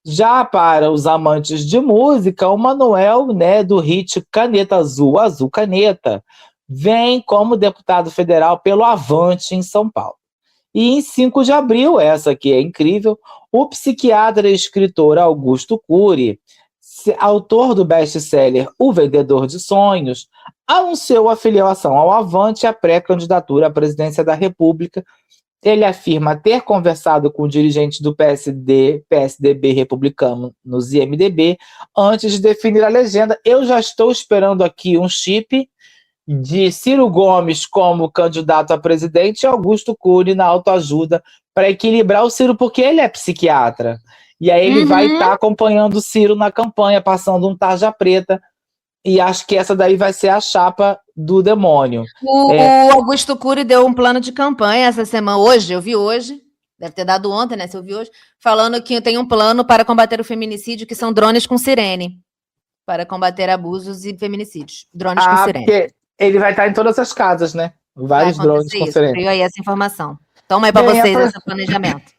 Já para os amantes de música, o Manuel, né, do hit Caneta Azul, Azul Caneta, vem como deputado federal pelo Avante em São Paulo. E em 5 de abril, essa aqui é incrível, o psiquiatra e escritor Augusto Cury, autor do best-seller O Vendedor de Sonhos, anunciou a filiação ao Avante e a pré-candidatura à presidência da República. Ele afirma ter conversado com dirigentes do PSD, PSDB republicano nos IMDB antes de definir a legenda. Eu já estou esperando aqui um chip de Ciro Gomes como candidato a presidente e Augusto Cury na autoajuda para equilibrar o Ciro, porque ele é psiquiatra. E aí ele vai estar acompanhando o Ciro na campanha, passando um tarja preta E acho que essa daí vai ser a chapa do demônio. O Augusto Cury deu um plano de campanha essa semana, hoje, eu vi hoje, deve ter dado ontem, né, se eu vi hoje, falando que tem um plano para combater o feminicídio, que são drones com sirene, para combater abusos e feminicídios. Drones com sirene. Porque ele vai estar em todas as casas, né? Vários drones com sirene. Veio aí essa informação. Toma aí para vocês esse planejamento.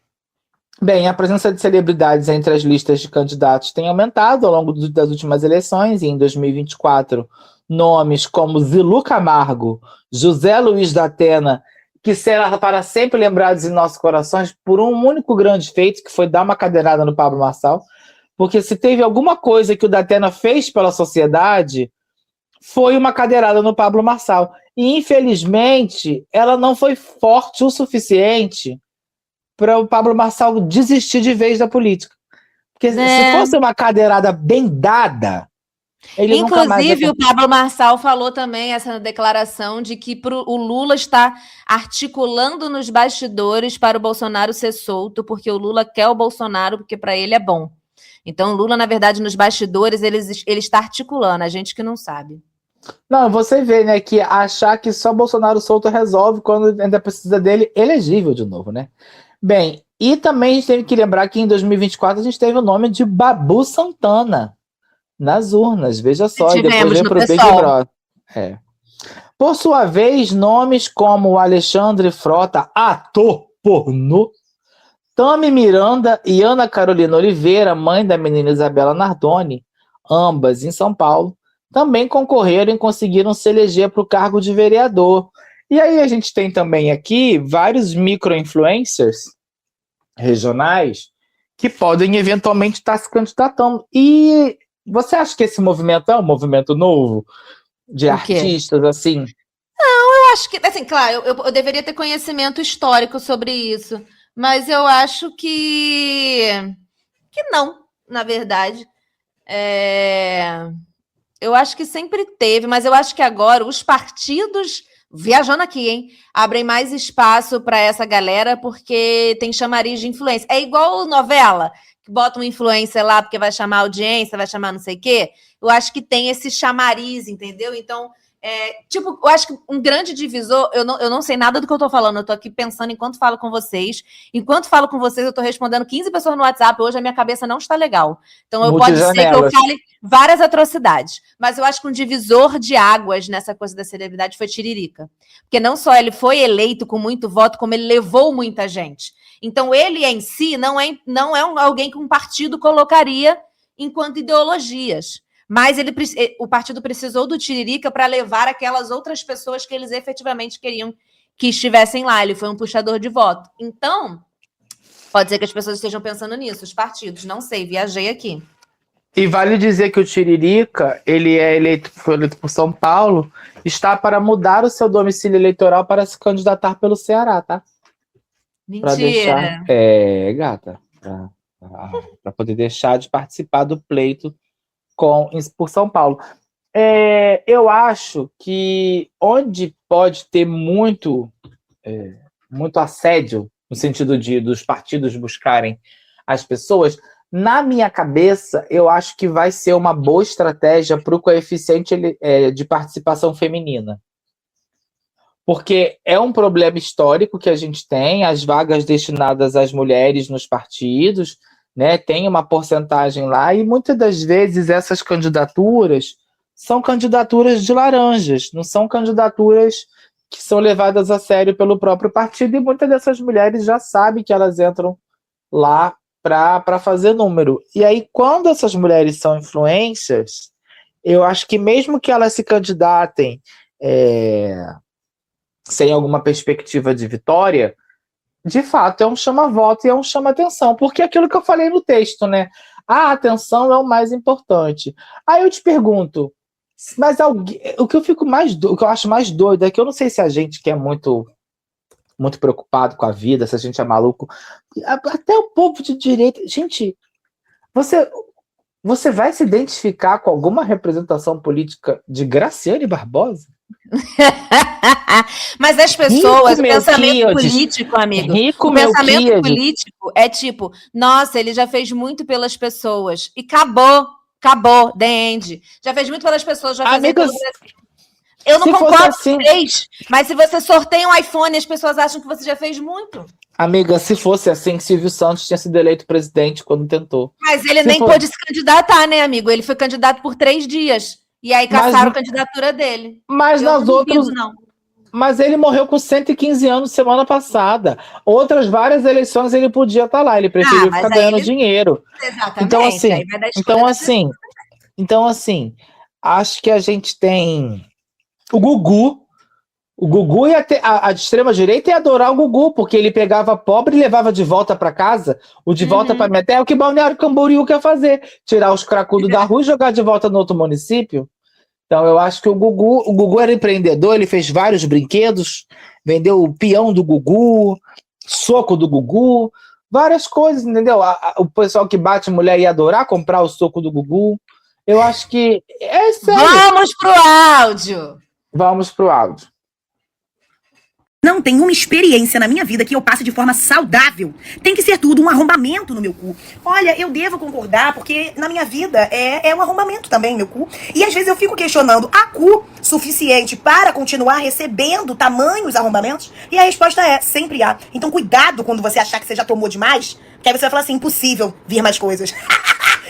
Bem, a presença de celebridades entre as listas de candidatos tem aumentado ao longo das últimas eleições, e em 2024, nomes como Zilu Camargo, José Luiz da Atena, que serão para sempre lembrados em nossos corações por um único grande feito, que foi dar uma cadeirada no Pablo Marçal, porque se teve alguma coisa que o da Atena fez pela sociedade, foi uma cadeirada no Pablo Marçal. E, infelizmente, ela não foi forte o suficiente para o Pablo Marçal desistir de vez da política. Porque se fosse uma cadeirada bem dada, ele nunca mais... Inclusive, o Pablo Marçal falou também essa declaração de que o Lula está articulando nos bastidores para o Bolsonaro ser solto, porque o Lula quer o Bolsonaro, porque para ele é bom. Então, o Lula, na verdade, nos bastidores, ele está articulando, a gente que não sabe. Não, você vê, né, que achar que só Bolsonaro solto resolve quando ainda precisa dele elegível de novo, né? Bem, e também a gente tem que lembrar que em 2024 a gente teve o nome de Babu Santana nas urnas, veja só, e depois veio pro Big Brother. Por sua vez, nomes como o Alexandre Frota, ator pornô, Tami Miranda e Ana Carolina Oliveira, mãe da menina Isabela Nardoni, ambas em São Paulo, também concorreram e conseguiram se eleger para o cargo de vereador. E aí a gente tem também aqui vários micro-influencers regionais que podem eventualmente estar se candidatando. E você acha que esse movimento é um movimento novo de artistas, assim? Não, eu acho que, assim, claro, eu deveria ter conhecimento histórico sobre isso, mas eu acho que não, na verdade. Eu acho que sempre teve, mas eu acho que agora os partidos, viajando aqui, hein, abrem mais espaço para essa galera porque tem chamariz de influência. É igual novela, que bota um influencer lá porque vai chamar audiência, vai chamar não sei o quê. Eu acho que tem esse chamariz, entendeu? Então, eu acho que um grande divisor, eu não sei nada do que eu tô falando, eu tô aqui pensando enquanto falo com vocês. Enquanto falo com vocês, eu tô respondendo 15 pessoas no WhatsApp, hoje a minha cabeça não está legal. Então, pode ser que eu fale várias atrocidades. Mas eu acho que um divisor de águas nessa coisa da celebridade foi Tiririca. Porque não só ele foi eleito com muito voto, como ele levou muita gente. Então, ele em si não é alguém que um partido colocaria enquanto ideologias. Mas o partido precisou do Tiririca para levar aquelas outras pessoas que eles efetivamente queriam que estivessem lá. Ele foi um puxador de voto. Então, pode ser que as pessoas estejam pensando nisso, os partidos. Não sei, viajei aqui. E vale dizer que o Tiririca, foi eleito por São Paulo, está para mudar o seu domicílio eleitoral para se candidatar pelo Ceará, tá? Mentira. Gata. Para poder deixar de participar do pleito por São Paulo. Eu acho que onde pode ter muito assédio, no sentido dos partidos buscarem as pessoas, na minha cabeça, eu acho que vai ser uma boa estratégia para o coeficiente de participação feminina. Porque é um problema histórico que a gente tem, as vagas destinadas às mulheres nos partidos, né, tem uma porcentagem lá, e muitas das vezes essas candidaturas são candidaturas de laranjas, não são candidaturas que são levadas a sério pelo próprio partido, e muitas dessas mulheres já sabem que elas entram lá para fazer número. E aí, quando essas mulheres são influências, eu acho que mesmo que elas se candidatem sem alguma perspectiva de vitória, de fato, é um chama-voto e é um chama-atenção, porque é aquilo que eu falei no texto, né? A atenção é o mais importante. Aí eu te pergunto, mas o que eu acho mais doido é que eu não sei se a gente que é muito preocupado com a vida, se a gente é maluco, até o povo de direita, gente, você vai se identificar com alguma representação política de Graciane Barbosa? Mas as pessoas, o pensamento político, amigo, o pensamento político é tipo, nossa, ele já fez muito pelas pessoas e acabou. Acabou, the end. Já fez muito pelas pessoas, já fez Amiga, pelo Brasil. Eu não se fosse concordo assim- com 3, mas se você sorteia um iPhone, as pessoas acham que você já fez muito. Amiga, se fosse assim, Silvio Santos tinha sido eleito presidente quando tentou. Mas ele Se nem for- pôde se candidatar, né, amigo? Ele foi candidato por 3 dias. E aí Mas- caçaram a candidatura dele. Mas Eu nas não duvido, outras. não. Mas ele morreu com 115 anos semana passada. Outras várias eleições ele podia estar lá. Ele preferiu mas ficar aí ganhando ele- dinheiro. Exatamente. Então, assim, aí vai da escolha da pessoa. Então, assim, acho que a gente tem o Gugu. O Gugu ia ter. A de extrema-direita ia adorar o Gugu, porque ele pegava pobre e levava de volta para casa. O de volta para minha terra é o que Balneário Camboriú quer fazer: tirar os cracudos da rua e jogar de volta no outro município. Então, eu acho que o Gugu era empreendedor, ele fez vários brinquedos, vendeu o peão do Gugu, soco do Gugu, várias coisas, entendeu? O pessoal que bate mulher ia adorar comprar o soco do Gugu. Eu acho que é sério. Vamos pro áudio. Vamos pro áudio. Não tem uma experiência na minha vida que eu passe de forma saudável. Tem que ser tudo um arrombamento no meu cu. Olha, eu devo concordar, porque na minha vida é um arrombamento também, meu cu. E às vezes eu fico questionando, há cu suficiente para continuar recebendo tamanhos arrombamentos? E a resposta é, sempre há. Então cuidado quando você achar que você já tomou demais, que aí você vai falar assim, impossível vir mais coisas.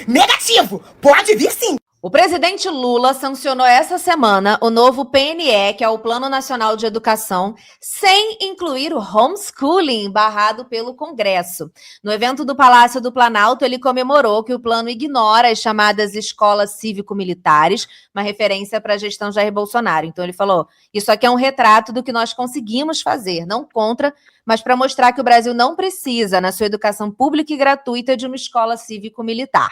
Negativo! Pode vir sim! O presidente Lula sancionou essa semana o novo PNE, que é o Plano Nacional de Educação, sem incluir o homeschooling barrado pelo Congresso. No evento do Palácio do Planalto, ele comemorou que o plano ignora as chamadas escolas cívico-militares, uma referência para a gestão Jair Bolsonaro. Então ele falou, isso aqui é um retrato do que nós conseguimos fazer, não contra, mas para mostrar que o Brasil não precisa, na sua educação pública e gratuita, de uma escola cívico-militar.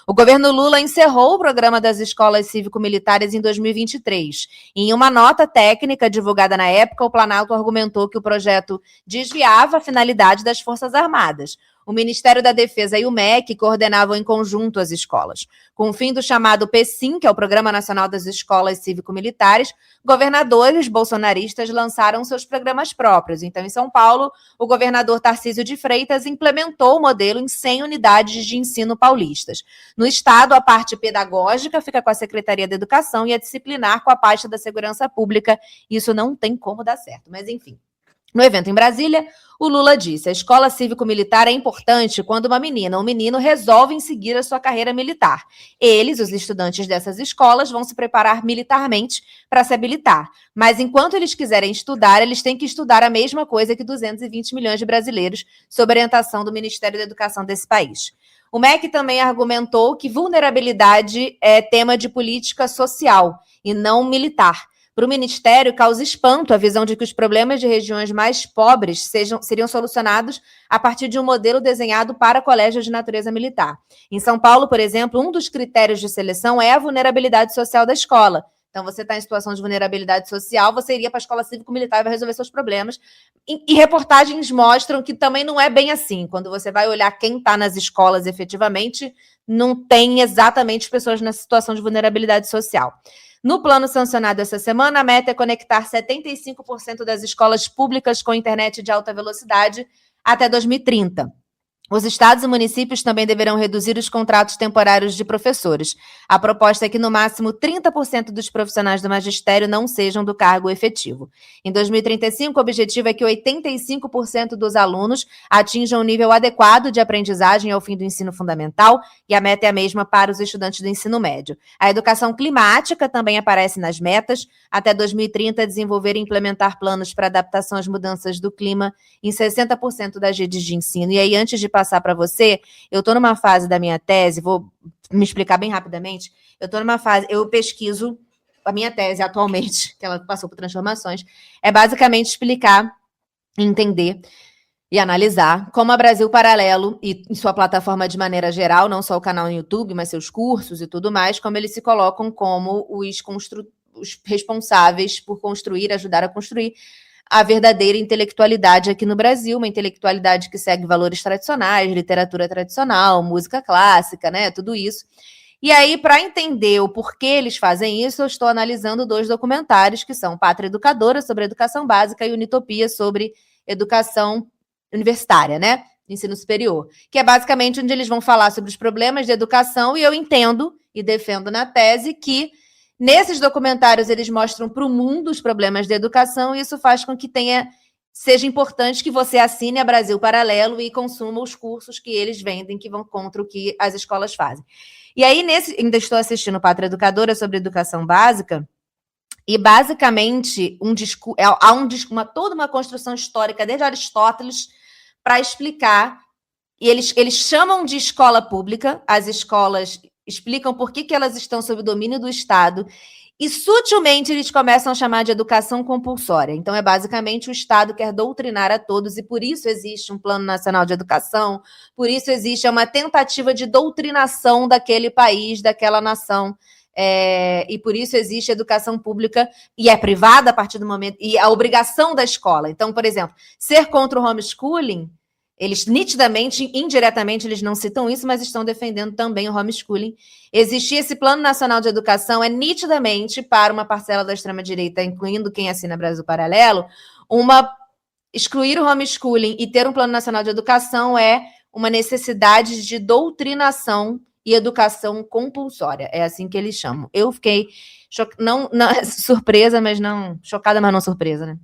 O governo Lula encerrou o programa das escolas cívico-militares em 2023. Em uma nota técnica divulgada na época, o Planalto argumentou que o projeto desviava a finalidade das Forças Armadas. O Ministério da Defesa e o MEC coordenavam em conjunto as escolas. Com o fim do chamado PSIM, que é o Programa Nacional das Escolas Cívico-Militares, governadores bolsonaristas lançaram seus programas próprios. Então, em São Paulo, o governador Tarcísio de Freitas implementou o modelo em 100 unidades de ensino paulistas. No estado, a parte pedagógica fica com a Secretaria da Educação e a disciplinar com a pasta da Segurança Pública. Isso não tem como dar certo, mas enfim. No evento em Brasília, o Lula disse: a escola cívico-militar é importante quando uma menina ou um menino resolvem seguir a sua carreira militar. Eles, os estudantes dessas escolas, vão se preparar militarmente para se habilitar. Mas enquanto eles quiserem estudar, eles têm que estudar a mesma coisa que 220 milhões de brasileiros, sob orientação do Ministério da Educação desse país. O MEC também argumentou que vulnerabilidade é tema de política social e não militar. Para o Ministério, causa espanto a visão de que os problemas de regiões mais pobres seriam solucionados a partir de um modelo desenhado para colégios de natureza militar. Em São Paulo, por exemplo, um dos critérios de seleção é a vulnerabilidade social da escola. Então, você está em situação de vulnerabilidade social, você iria para a escola cívico-militar e vai resolver seus problemas. E reportagens mostram que também não é bem assim. Quando você vai olhar quem está nas escolas efetivamente, não tem exatamente pessoas nessa situação de vulnerabilidade social. No plano sancionado essa semana, a meta é conectar 75% das escolas públicas com internet de alta velocidade até 2030. Os estados e municípios também deverão reduzir os contratos temporários de professores. A proposta é que, no máximo, 30% dos profissionais do magistério não sejam do cargo efetivo. Em 2035, o objetivo é que 85% dos alunos atinjam um nível adequado de aprendizagem ao fim do ensino fundamental, e a meta é a mesma para os estudantes do ensino médio. A educação climática também aparece nas metas. Até 2030, desenvolver e implementar planos para adaptação às mudanças do clima em 60% das redes de ensino. E aí, antes de passar para você, eu estou numa fase da minha tese, vou me explicar bem rapidamente, eu pesquiso a minha tese atualmente, que ela passou por transformações, é basicamente explicar, entender e analisar como a Brasil Paralelo, e em sua plataforma de maneira geral, não só o canal no YouTube, mas seus cursos e tudo mais, como eles se colocam como os responsáveis por construir, ajudar a construir a verdadeira intelectualidade aqui no Brasil, uma intelectualidade que segue valores tradicionais, literatura tradicional, música clássica, né, tudo isso. E aí, para entender o porquê eles fazem isso, eu estou analisando 2 documentários, que são Pátria Educadora, sobre educação básica, e Unitopia, sobre educação universitária, né, ensino superior, que é basicamente onde eles vão falar sobre os problemas de educação, e eu entendo e defendo na tese que nesses documentários eles mostram para o mundo os problemas da educação e isso faz com que seja importante que você assine a Brasil Paralelo e consuma os cursos que eles vendem, que vão contra o que as escolas fazem. E aí, ainda estou assistindo Pátria Educadora sobre educação básica, e basicamente há toda uma construção histórica desde Aristóteles para explicar, e eles chamam de escola pública, as escolas explicam por que elas estão sob o domínio do Estado, e sutilmente eles começam a chamar de educação compulsória. Então, é basicamente o Estado quer doutrinar a todos, e por isso existe um Plano Nacional de Educação, por isso existe uma tentativa de doutrinação daquele país, daquela nação, e por isso existe educação pública, e é privada a partir do momento, e a obrigação da escola. Então, por exemplo, ser contra o homeschooling, eles nitidamente, indiretamente, eles não citam isso, mas estão defendendo também o homeschooling. Existir esse Plano Nacional de Educação é nitidamente, para uma parcela da extrema-direita, incluindo quem assina Brasil Paralelo, excluir o homeschooling e ter um Plano Nacional de Educação é uma necessidade de doutrinação e educação compulsória. É assim que eles chamam. Eu fiquei surpresa, mas não... Chocada, mas não surpresa, né?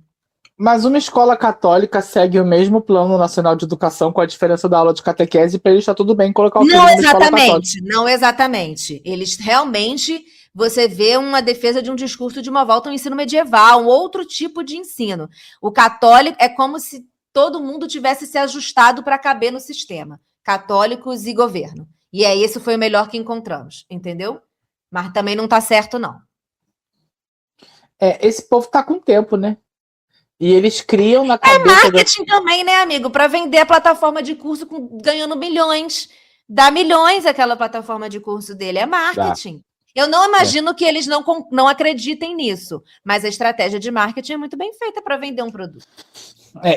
Mas uma escola católica segue o mesmo Plano Nacional de Educação, com a diferença da aula de catequese, para eles está tudo bem colocar o filho numa escola católica. Não exatamente. Eles realmente, você vê uma defesa de um discurso de uma volta ao ensino medieval, um outro tipo de ensino. O católico é como se todo mundo tivesse se ajustado para caber no sistema. Católicos e governo. E aí esse foi o melhor que encontramos, entendeu? Mas também não está certo, não. Esse povo está com tempo, né? E eles criam na cabeça... É marketing também, né, amigo? Para vender a plataforma de curso ganhando milhões. Dá milhões aquela plataforma de curso dele. É marketing. Eu não imagino que eles não acreditem nisso. Mas a estratégia de marketing é muito bem feita para vender um produto.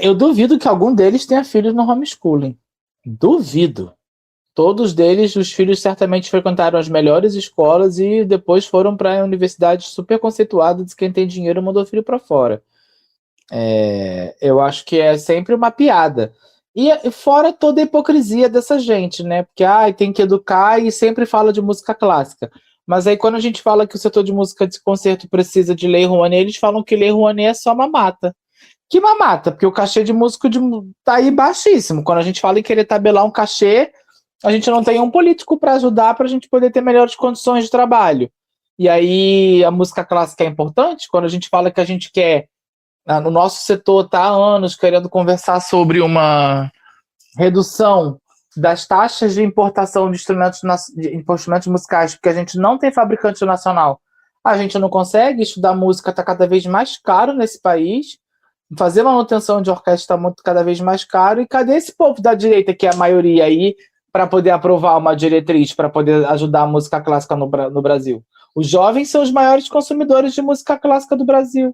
Eu duvido que algum deles tenha filhos no homeschooling. Duvido. Todos deles, os filhos certamente frequentaram as melhores escolas e depois foram para universidades super conceituadas. Quem tem dinheiro mandou o filho para fora. Eu acho que é sempre uma piada. E fora toda a hipocrisia dessa gente, né? Porque tem que educar e sempre fala de música clássica. Mas aí quando a gente fala que o setor de música de concerto precisa de Lei Rouanet, eles falam que Lei Rouanet é só mamata. Que mamata? Porque o cachê de músico tá aí baixíssimo. Quando a gente fala em querer tabelar um cachê, a gente não tem um político para ajudar para a gente poder ter melhores condições de trabalho. E aí a música clássica é importante? Quando a gente fala que a gente quer... No nosso setor está há anos querendo conversar sobre uma redução das taxas de importação de instrumentos musicais, porque a gente não tem fabricante nacional. A gente não consegue, estudar música está cada vez mais caro nesse país, fazer manutenção de orquestra está cada vez mais caro, e cadê esse povo da direita, que é a maioria aí, para poder aprovar uma diretriz, para poder ajudar a música clássica no Brasil? Os jovens são os maiores consumidores de música clássica do Brasil.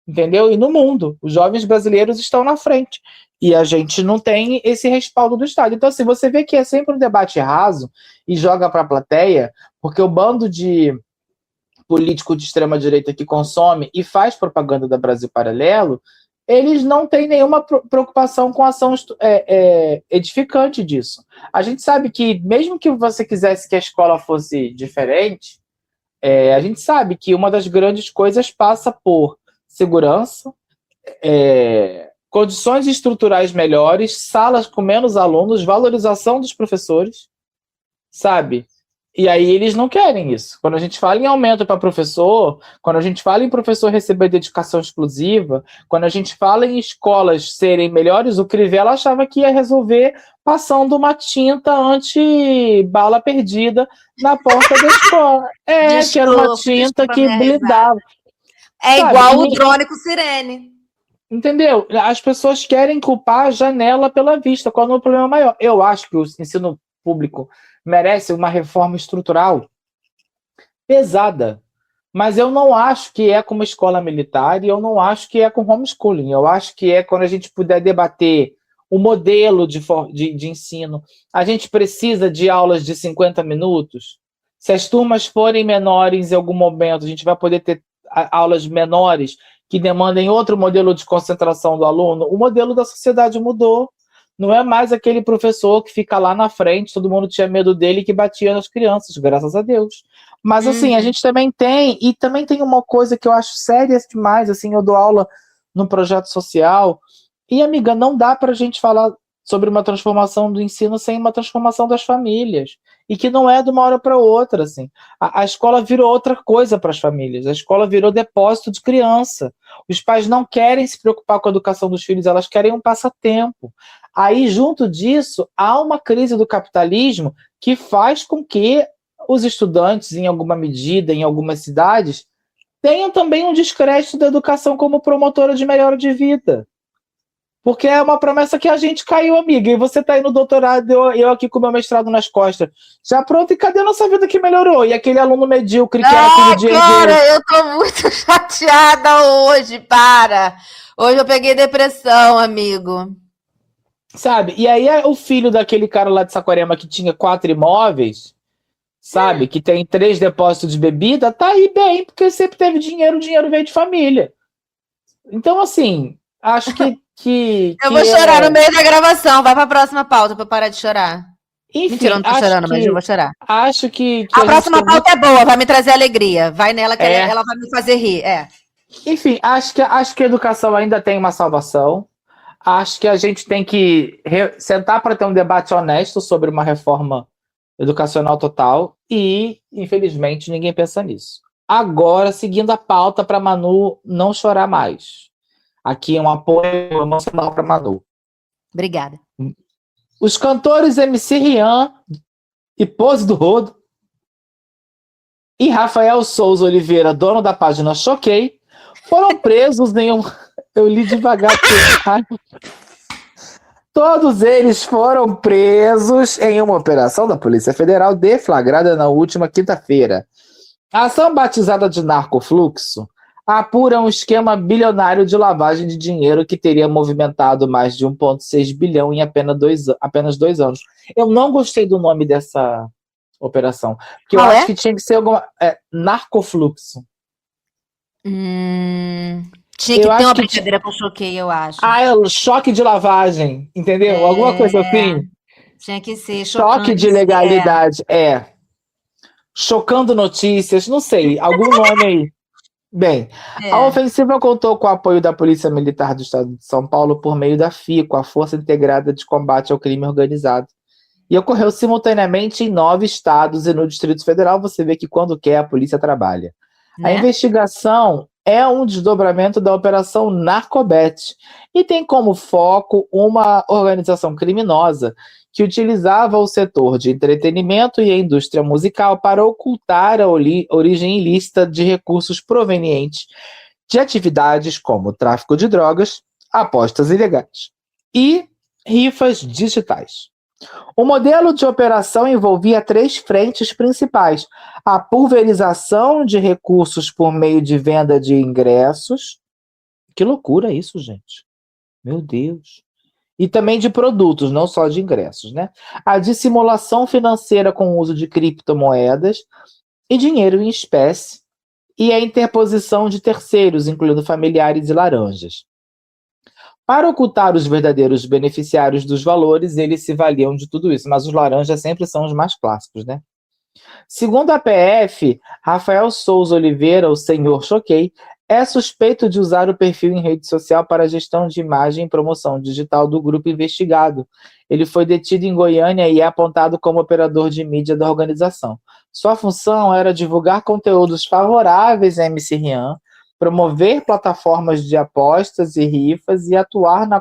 Entendeu? E no mundo, os jovens brasileiros estão na frente. E a gente não tem esse respaldo do Estado. Então, assim, você vê que é sempre um debate raso e joga para a plateia, porque o bando de político de extrema-direita que consome e faz propaganda da Brasil Paralelo, eles não têm nenhuma preocupação com a ação edificante disso. A gente sabe que, mesmo que você quisesse que a escola fosse diferente, a gente sabe que uma das grandes coisas passa por segurança, condições estruturais melhores, salas com menos alunos, valorização dos professores, sabe? E aí eles não querem isso. Quando a gente fala em aumento para professor, quando a gente fala em professor receber dedicação exclusiva, quando a gente fala em escolas serem melhores, o Crivella achava que ia resolver passando uma tinta anti-bala perdida na porta da escola. Que era uma tinta que blindava. Igual o drone com sirene. Entendeu? As pessoas querem culpar a janela pela vista, qual é o problema maior? Eu acho que o ensino público merece uma reforma estrutural pesada, mas eu não acho que é como escola militar e eu não acho que é com homeschooling. Eu acho que é quando a gente puder debater o modelo de ensino. A gente precisa de aulas de 50 minutos. Se as turmas forem menores em algum momento, a gente vai poder ter aulas menores que demandem outro modelo de concentração do aluno. O modelo da sociedade mudou. Não é mais aquele professor que fica lá na frente, todo mundo tinha medo dele, que batia nas crianças, graças a Deus. Mas assim, a gente também tem, e também tem uma coisa que eu acho séria demais, assim, eu dou aula num projeto social, e amiga, não dá pra gente falar sobre uma transformação do ensino sem uma transformação das famílias, e que não é de uma hora para outra, assim. A escola virou outra coisa para as famílias, a escola virou depósito de criança. Os pais não querem se preocupar com a educação dos filhos, elas querem um passatempo. Aí, junto disso, há uma crise do capitalismo que faz com que os estudantes, em alguma medida, em algumas cidades, tenham também um descrédito da educação como promotora de melhora de vida. Porque é uma promessa que a gente caiu, amiga. E você tá aí no doutorado, eu aqui com o meu mestrado nas costas. Já pronto, e cadê a nossa vida que melhorou? E aquele aluno medíocre que era filho de herdeiro? Cara, eu tô muito chateada hoje, para. Hoje eu peguei depressão, amigo. Sabe? E aí o filho daquele cara lá de Saquarema que tinha 4 imóveis, sabe? Que tem 3 depósitos de bebida, tá aí bem, porque sempre teve dinheiro, o dinheiro veio de família. Então, assim, acho que eu vou chorar no meio da gravação. Vai pra próxima pauta pra eu parar de chorar. Enfim, Mentira, eu não tô chorando, mas eu vou chorar. Acho que a próxima pauta é boa, vai me trazer alegria. Vai nela que ela vai me fazer rir. Enfim, acho que a educação ainda tem uma salvação. Acho que a gente tem que sentar para ter um debate honesto sobre uma reforma educacional total e, infelizmente, ninguém pensa nisso. Agora, seguindo a pauta para Manu não chorar mais. Aqui é um apoio emocional para Manu. Obrigada. Os cantores MC Rian e Pose do Rodo e Rafael Souza Oliveira, dono da página Choquei, foram presos em um... Eu li devagar. Todos eles foram presos em uma operação da Polícia Federal deflagrada na última quinta-feira. A ação batizada de narcofluxo apura um esquema bilionário de lavagem de dinheiro que teria movimentado mais de 1,6 bilhão em apenas 2 anos. Eu não gostei do nome dessa operação, porque eu acho que tinha que ser alguma... narcofluxo. Tinha que ter uma brincadeira com Choquei, eu acho. É o choque de lavagem, entendeu? Alguma coisa assim. Tinha que ser choque de legalidade, Chocando notícias, não sei, algum nome aí. Bem, a ofensiva contou com o apoio da Polícia Militar do Estado de São Paulo por meio da FICO, a Força Integrada de Combate ao Crime Organizado. E ocorreu simultaneamente em 9 estados e no Distrito Federal. Você vê que quando quer a polícia trabalha. A investigação é um desdobramento da Operação Narcobet e tem como foco uma organização criminosa que utilizava o setor de entretenimento e a indústria musical para ocultar a origem ilícita de recursos provenientes de atividades como tráfico de drogas, apostas ilegais e rifas digitais. O modelo de operação envolvia 3 frentes principais: a pulverização de recursos por meio de venda de ingressos. Que loucura isso, gente. Meu Deus. E também de produtos, não só de ingressos, né? A dissimulação financeira com o uso de criptomoedas e dinheiro em espécie, e a interposição de terceiros, incluindo familiares e laranjas. Para ocultar os verdadeiros beneficiários dos valores, eles se valiam de tudo isso, mas os laranjas sempre são os mais clássicos, né? Segundo a PF, Rafael Souza Oliveira, o senhor Choquei, é suspeito de usar o perfil em rede social para a gestão de imagem e promoção digital do grupo investigado. Ele foi detido em Goiânia e é apontado como operador de mídia da organização. Sua função era divulgar conteúdos favoráveis a MC Rian, promover plataformas de apostas e rifas e atuar na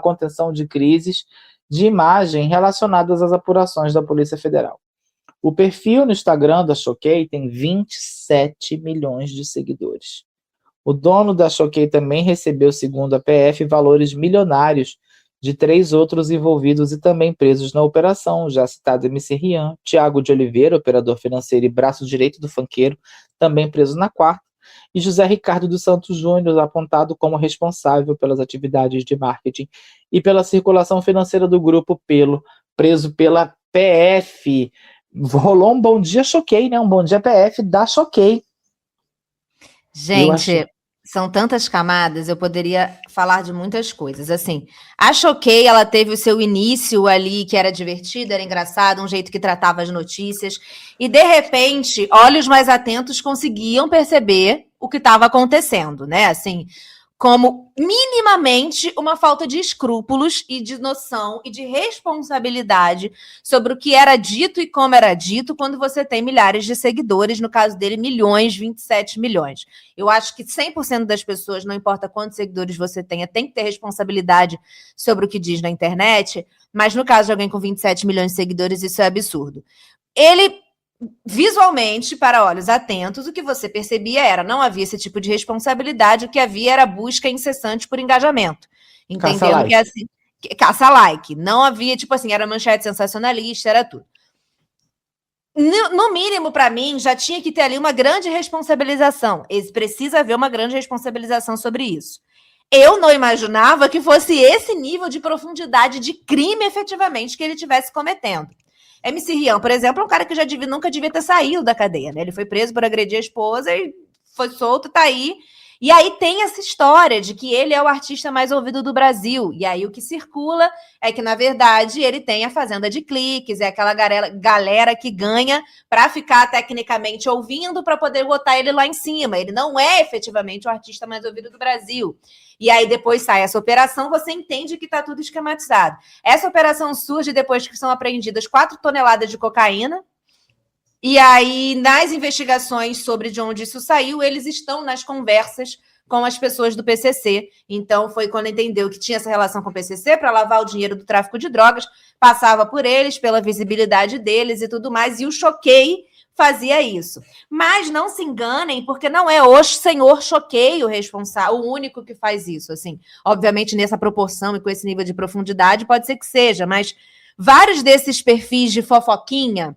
contenção de crises de imagem relacionadas às apurações da Polícia Federal. O perfil no Instagram da Choquei tem 27 milhões de seguidores. O dono da Choquei também recebeu, segundo a PF, valores milionários de 3 outros envolvidos e também presos na operação, já citado MC Rian, Tiago de Oliveira, operador financeiro e braço direito do funkeiro, também preso na 4ª, e José Ricardo dos Santos Júnior, apontado como responsável pelas atividades de marketing e pela circulação financeira do grupo, preso pela PF. Rolou um bom dia Choquei, né? Um bom dia PF da Choquei. Gente, São tantas camadas, eu poderia falar de muitas coisas. Assim, a Choquei, ela teve o seu início ali, que era divertido, era engraçado, um jeito que tratava as notícias. E, de repente, olhos mais atentos conseguiam perceber o que estava acontecendo, né? Assim, como minimamente uma falta de escrúpulos e de noção e de responsabilidade sobre o que era dito e como era dito quando você tem milhares de seguidores, no caso dele, milhões, 27 milhões. Eu acho que 100% das pessoas, não importa quantos seguidores você tenha, tem que ter responsabilidade sobre o que diz na internet, mas no caso de alguém com 27 milhões de seguidores, isso é absurdo. Ele, visualmente, para olhos atentos, o que você percebia era, não havia esse tipo de responsabilidade, o que havia era busca incessante por engajamento. Entendendo que é assim, caça-like. Não havia, tipo assim, era manchete sensacionalista, era tudo. No mínimo, para mim, já tinha que ter ali uma grande responsabilização. Precisa haver uma grande responsabilização sobre isso. Eu não imaginava que fosse esse nível de profundidade de crime, efetivamente, que ele estivesse cometendo. MC Rian, por exemplo, é um cara que nunca devia ter saído da cadeia, né? Ele foi preso por agredir a esposa e foi solto, tá aí. E aí tem essa história de que ele é o artista mais ouvido do Brasil. E aí o que circula é que, na verdade, ele tem a fazenda de cliques, é aquela galera que ganha para ficar tecnicamente ouvindo para poder botar ele lá em cima. Ele não é efetivamente o artista mais ouvido do Brasil. E aí depois sai essa operação, você entende que está tudo esquematizado. Essa operação surge depois que são apreendidas 4 toneladas de cocaína. E aí, nas investigações sobre de onde isso saiu, eles estão nas conversas com as pessoas do PCC. Então, foi quando entendeu que tinha essa relação com o PCC para lavar o dinheiro do tráfico de drogas, passava por eles, pela visibilidade deles e tudo mais, e o Choquei fazia isso. Mas não se enganem, porque não é o senhor Choquei o responsável, o único que faz isso. Assim, obviamente, nessa proporção e com esse nível de profundidade, pode ser que seja, mas vários desses perfis de fofoquinha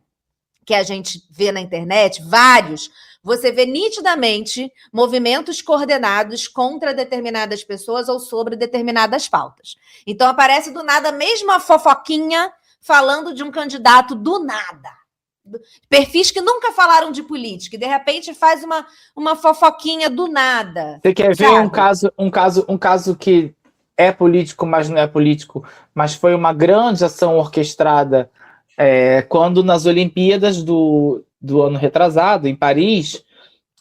que a gente vê na internet, vários, você vê nitidamente movimentos coordenados contra determinadas pessoas ou sobre determinadas pautas. Então aparece do nada a mesma fofoquinha falando de um candidato do nada. Perfis que nunca falaram de política, e de repente faz uma fofoquinha do nada. Você quer ver um caso que é político, mas não é político, mas foi uma grande ação orquestrada quando nas Olimpíadas do ano retrasado, em Paris,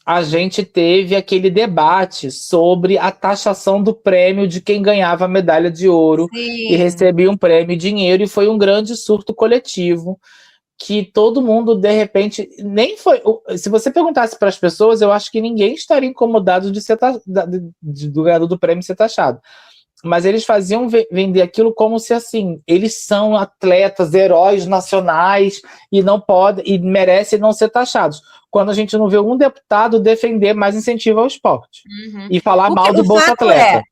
a gente teve aquele debate sobre a taxação do prêmio de quem ganhava a medalha de ouro. Sim. E recebia um prêmio em dinheiro, e foi um grande surto coletivo que todo mundo, de repente, nem foi... Se você perguntasse para as pessoas, eu acho que ninguém estaria incomodado do ganhador do prêmio ser taxado. Mas eles faziam vender aquilo como se, assim, eles são atletas, heróis nacionais e não podem, e merecem não ser taxados. Quando a gente não vê um deputado defender mais incentivo ao esporte e falar mal do Bolsa Atleta.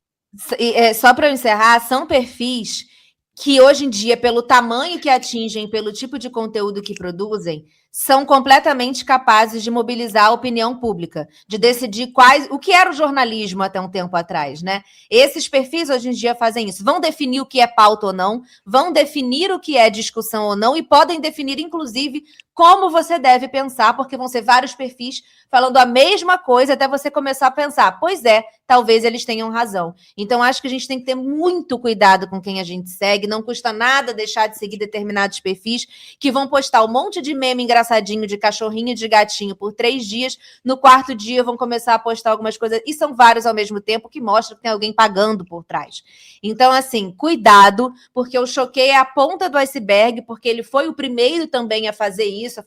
Só para eu encerrar, são perfis que hoje em dia, pelo tamanho que atingem, pelo tipo de conteúdo que produzem, são completamente capazes de mobilizar a opinião pública, de decidir o que era o jornalismo até um tempo atrás, né? Esses perfis hoje em dia fazem isso, vão definir o que é pauta ou não, vão definir o que é discussão ou não, e podem definir, inclusive, como você deve pensar, porque vão ser vários perfis falando a mesma coisa até você começar a pensar, pois é, talvez eles tenham razão. Então, acho que a gente tem que ter muito cuidado com quem a gente segue, não custa nada deixar de seguir determinados perfis que vão postar um monte de meme engraçadinho de cachorrinho e de gatinho por 3 dias, no 4º dia vão começar a postar algumas coisas, e são vários ao mesmo tempo, que mostram que tem alguém pagando por trás. Então, assim, cuidado, porque o Choquei é a ponta do iceberg, porque ele foi o primeiro também a fazer isso,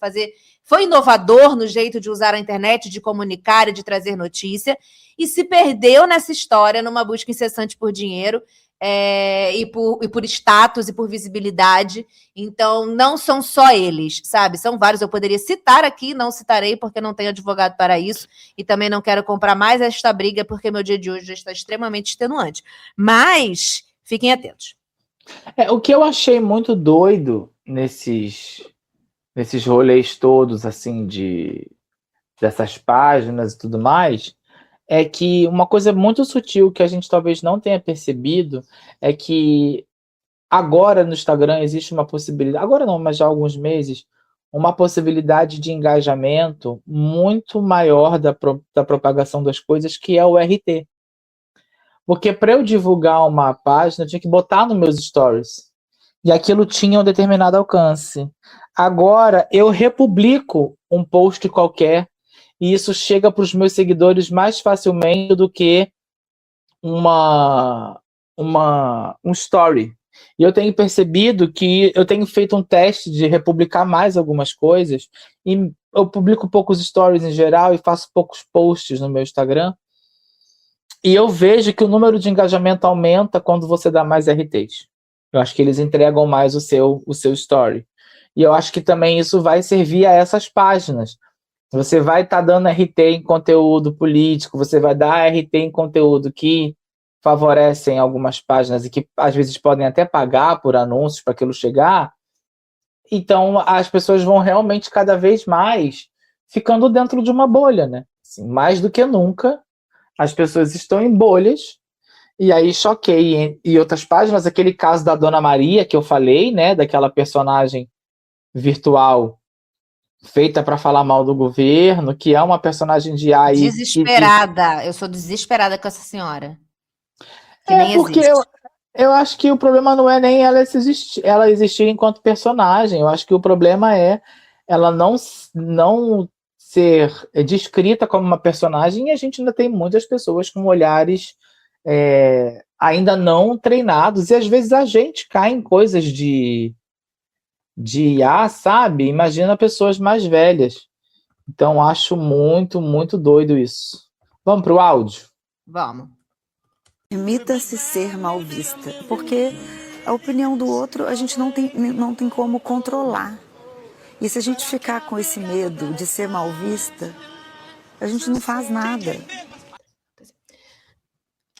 foi inovador no jeito de usar a internet, de comunicar e de trazer notícia, e se perdeu nessa história, numa busca incessante por dinheiro, e por status e por visibilidade. Então, não são só eles, sabe? São vários. Eu poderia citar aqui, não citarei porque não tenho advogado para isso, e também não quero comprar mais esta briga, porque meu dia de hoje já está extremamente extenuante. Mas, fiquem atentos. O que eu achei muito doido nesses rolês todos, assim, dessas páginas e tudo mais, é que uma coisa muito sutil que a gente talvez não tenha percebido é que agora no Instagram existe uma possibilidade, agora não, mas já há alguns meses, uma possibilidade de engajamento muito maior da propagação das coisas, que é o RT. Porque para eu divulgar uma página, eu tinha que botar nos meus stories. E aquilo tinha um determinado alcance. Agora, eu republico um post qualquer e isso chega para os meus seguidores mais facilmente do que um story. E eu tenho percebido que eu tenho feito um teste de republicar mais algumas coisas e eu publico poucos stories em geral e faço poucos posts no meu Instagram. E eu vejo que o número de engajamento aumenta quando você dá mais RTs. Eu acho que eles entregam mais o seu story. E eu acho que também isso vai servir a essas páginas. Você vai estar dando RT em conteúdo político, você vai dar RT em conteúdo que favorecem algumas páginas e que às vezes podem até pagar por anúncios para aquilo chegar. Então as pessoas vão realmente cada vez mais ficando dentro de uma bolha, né? Assim, mais do que nunca, as pessoas estão em bolhas. E aí choquei em outras páginas, aquele caso da Dona Maria que eu falei, né? Daquela personagem virtual feita para falar mal do governo, que é uma personagem de AI. Desesperada. Eu sou desesperada com essa senhora. Que nem porque existe. Eu acho que o problema não é nem ela existir enquanto personagem. Eu acho que o problema é ela não ser descrita como uma personagem, e a gente ainda tem muitas pessoas com olhares ainda não treinados, e às vezes a gente cai em coisas de IA, sabe? Imagina pessoas mais velhas. Então acho muito, muito doido isso. Vamos pro áudio? Vamos. Permita-se ser mal vista, porque a opinião do outro a gente não tem como controlar. E se a gente ficar com esse medo de ser mal vista, a gente não faz nada.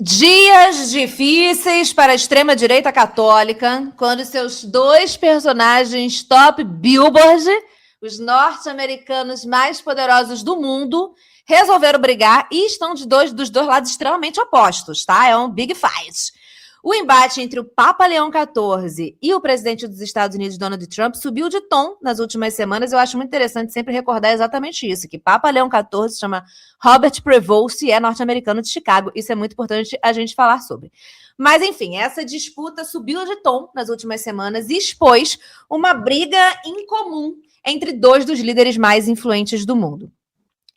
Dias difíceis para a extrema-direita católica, quando seus dois personagens top Billboard, os norte-americanos mais poderosos do mundo, resolveram brigar e estão dos dois lados extremamente opostos, tá? É um big fight. O embate entre o Papa Leão XIV e o presidente dos Estados Unidos, Donald Trump, subiu de tom nas últimas semanas. Eu acho muito interessante sempre recordar exatamente isso, que Papa Leão XIV se chama Robert Prevost e é norte-americano de Chicago. Isso é muito importante a gente falar sobre. Mas, enfim, essa disputa subiu de tom nas últimas semanas e expôs uma briga incomum entre dois dos líderes mais influentes do mundo.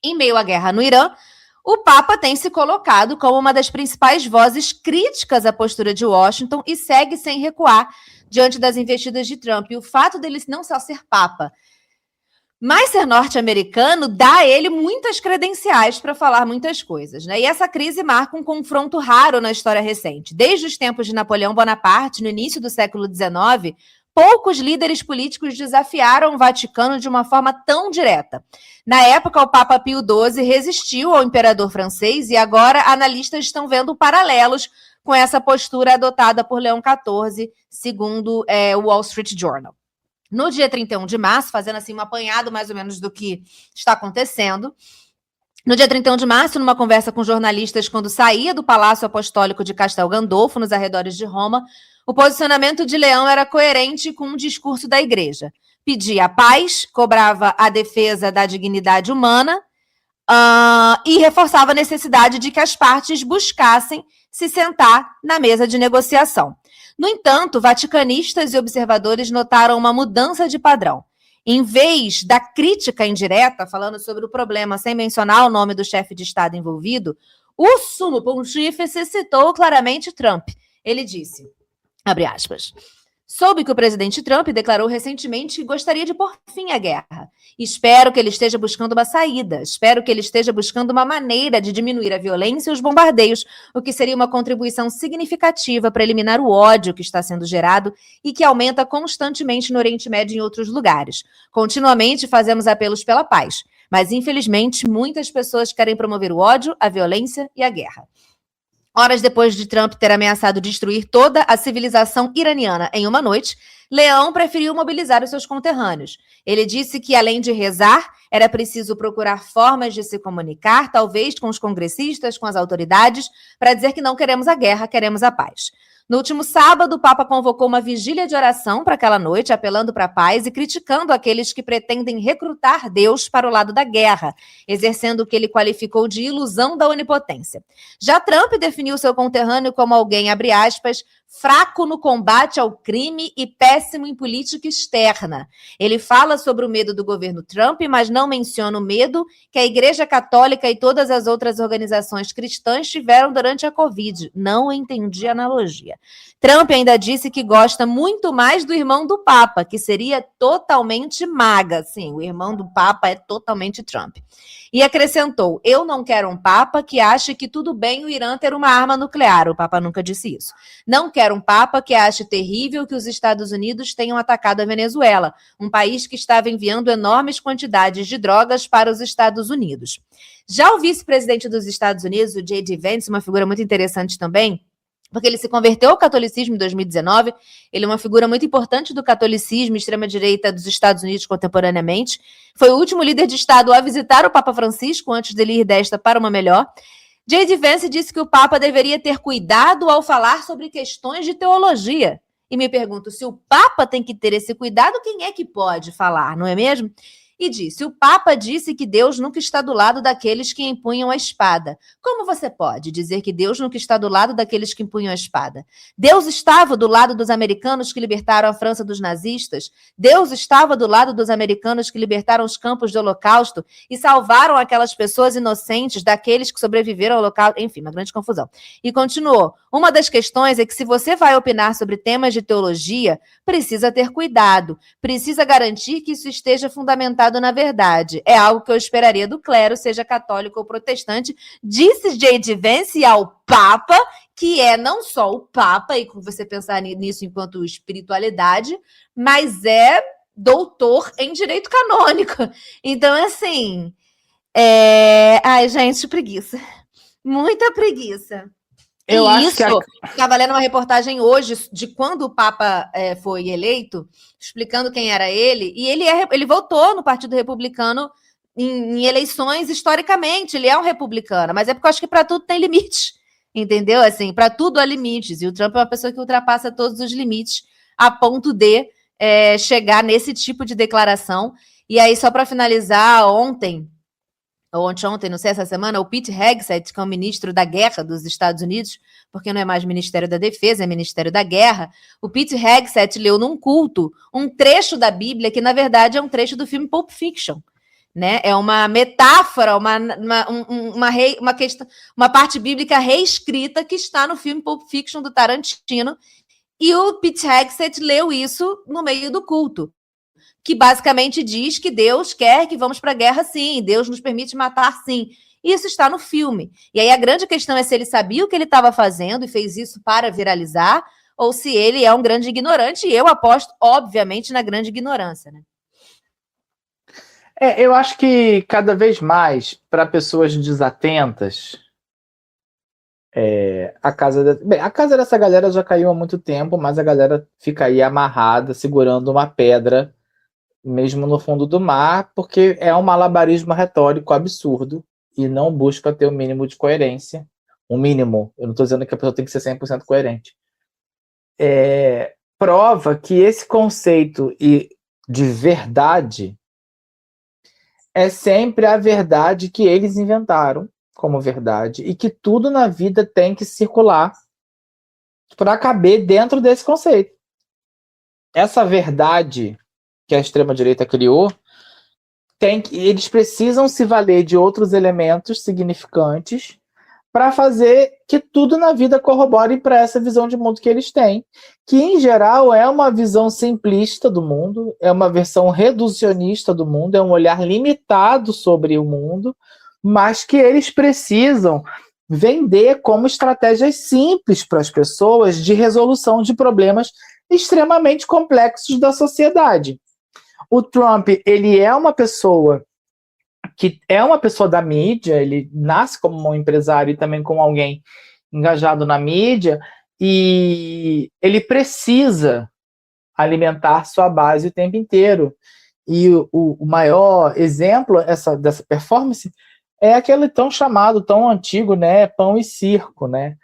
Em meio à guerra no Irã, o Papa tem se colocado como uma das principais vozes críticas à postura de Washington e segue sem recuar diante das investidas de Trump. E o fato dele não só ser Papa, mas ser norte-americano, dá a ele muitas credenciais para falar muitas coisas, né? E essa crise marca um confronto raro na história recente. Desde os tempos de Napoleão Bonaparte, no início do século XIX, poucos líderes políticos desafiaram o Vaticano de uma forma tão direta. Na época, o Papa Pio XII resistiu ao imperador francês e agora analistas estão vendo paralelos com essa postura adotada por Leão XIV, segundo o Wall Street Journal. No dia 31 de março, fazendo assim um apanhado mais ou menos do que está acontecendo, no dia 31 de março, numa conversa com jornalistas quando saía do Palácio Apostólico de Castel Gandolfo, nos arredores de Roma, o posicionamento de Leão era coerente com o discurso da igreja. Pedia a paz, cobrava a defesa da dignidade humana e reforçava a necessidade de que as partes buscassem se sentar na mesa de negociação. No entanto, vaticanistas e observadores notaram uma mudança de padrão. Em vez da crítica indireta, falando sobre o problema sem mencionar o nome do chefe de Estado envolvido, o sumo pontífice citou claramente Trump. Ele disse, abre aspas, soube que o presidente Trump declarou recentemente que gostaria de pôr fim à guerra. Espero que ele esteja buscando uma saída. Espero que ele esteja buscando uma maneira de diminuir a violência e os bombardeios, o que seria uma contribuição significativa para eliminar o ódio que está sendo gerado e que aumenta constantemente no Oriente Médio e em outros lugares. Continuamente fazemos apelos pela paz, mas infelizmente muitas pessoas querem promover o ódio, a violência e a guerra. Horas depois de Trump ter ameaçado destruir toda a civilização iraniana em uma noite, Leão preferiu mobilizar os seus conterrâneos. Ele disse que, além de rezar, era preciso procurar formas de se comunicar, talvez com os congressistas, com as autoridades, para dizer que não queremos a guerra, queremos a paz. No último sábado, o Papa convocou uma vigília de oração para aquela noite, apelando para a paz e criticando aqueles que pretendem recrutar Deus para o lado da guerra, exercendo o que ele qualificou de ilusão da onipotência. Já Trump definiu seu conterrâneo como alguém, abre aspas, fraco no combate ao crime e péssimo em política externa. Ele fala sobre o medo do governo Trump, mas não menciona o medo que a Igreja Católica e todas as outras organizações cristãs tiveram durante a Covid. Não entendi a analogia. Trump ainda disse que gosta muito mais do irmão do Papa, que seria totalmente MAGA. Sim, o irmão do Papa é totalmente Trump. E acrescentou, eu não quero um Papa que ache que tudo bem o Irã ter uma arma nuclear. O Papa nunca disse isso. Não quero um Papa que ache terrível que os Estados Unidos tenham atacado a Venezuela, um país que estava enviando enormes quantidades de drogas para os Estados Unidos. Já o vice-presidente dos Estados Unidos, o J.D. Vance, uma figura muito interessante também, porque ele se converteu ao catolicismo em 2019, ele é uma figura muito importante do catolicismo extrema-direita dos Estados Unidos contemporaneamente, foi o último líder de Estado a visitar o Papa Francisco antes dele ir desta para uma melhor. J.D. Vance disse que o Papa deveria ter cuidado ao falar sobre questões de teologia. E me pergunto, se o Papa tem que ter esse cuidado, quem é que pode falar, não é mesmo? E disse, o Papa disse que Deus nunca está do lado daqueles que empunham a espada. Como você pode dizer que Deus nunca está do lado daqueles que empunham a espada? Deus estava do lado dos americanos que libertaram a França dos nazistas? Deus estava do lado dos americanos que libertaram os campos do Holocausto e salvaram aquelas pessoas inocentes daqueles que sobreviveram ao Holocausto? Enfim, uma grande confusão. E continuou, uma das questões é que se você vai opinar sobre temas de teologia, precisa ter cuidado, precisa garantir que isso esteja fundamentado na verdade. É algo que eu esperaria do clero, seja católico ou protestante, disse J.D. Vance ao Papa, que é não só o Papa, e como você pensar nisso enquanto espiritualidade, mas é doutor em direito canônico. Então, assim, ai, gente, preguiça. Muita preguiça. Eu E acho isso, que estava lendo uma reportagem hoje de quando o Papa foi eleito, explicando quem era ele, e ele votou no Partido Republicano em eleições historicamente, ele é um republicano, mas é porque eu acho que para tudo tem limite, entendeu? Assim, para tudo há limites, e o Trump é uma pessoa que ultrapassa todos os limites a ponto de chegar nesse tipo de declaração. E aí, só para finalizar, ontem, não sei, essa semana, o Pete Hegseth, que é o ministro da Guerra dos Estados Unidos, porque não é mais Ministério da Defesa, é Ministério da Guerra, o Pete Hegseth leu num culto um trecho da Bíblia, que na verdade é um trecho do filme Pulp Fiction, né? É uma metáfora, uma parte bíblica reescrita que está no filme Pulp Fiction do Tarantino, e o Pete Hegseth leu isso no meio do culto, que basicamente diz que Deus quer que vamos para a guerra sim, Deus nos permite matar sim. Isso está no filme. E aí a grande questão é se ele sabia o que ele estava fazendo e fez isso para viralizar, ou se ele é um grande ignorante, e eu aposto, obviamente, na grande ignorância, né? eu acho que cada vez mais, para pessoas desatentas, a casa dessa galera já caiu há muito tempo, mas a galera fica aí amarrada, segurando uma pedra, mesmo no fundo do mar, porque é um malabarismo retórico absurdo e não busca ter o mínimo de coerência. Um mínimo, eu não estou dizendo que a pessoa tem que ser 100% coerente. Prova que esse conceito de verdade é sempre a verdade que eles inventaram como verdade e que tudo na vida tem que circular para caber dentro desse conceito. Essa verdade que a extrema-direita criou, eles precisam se valer de outros elementos significantes para fazer que tudo na vida corrobore para essa visão de mundo que eles têm, que em geral é uma visão simplista do mundo, é uma versão reducionista do mundo, é um olhar limitado sobre o mundo, mas que eles precisam vender como estratégias simples para as pessoas de resolução de problemas extremamente complexos da sociedade. O Trump, ele é uma pessoa que é uma pessoa da mídia, ele nasce como um empresário e também como alguém engajado na mídia, e ele precisa alimentar sua base o tempo inteiro. E o maior exemplo dessa performance é aquele tão chamado, tão antigo, né, pão e circo, né,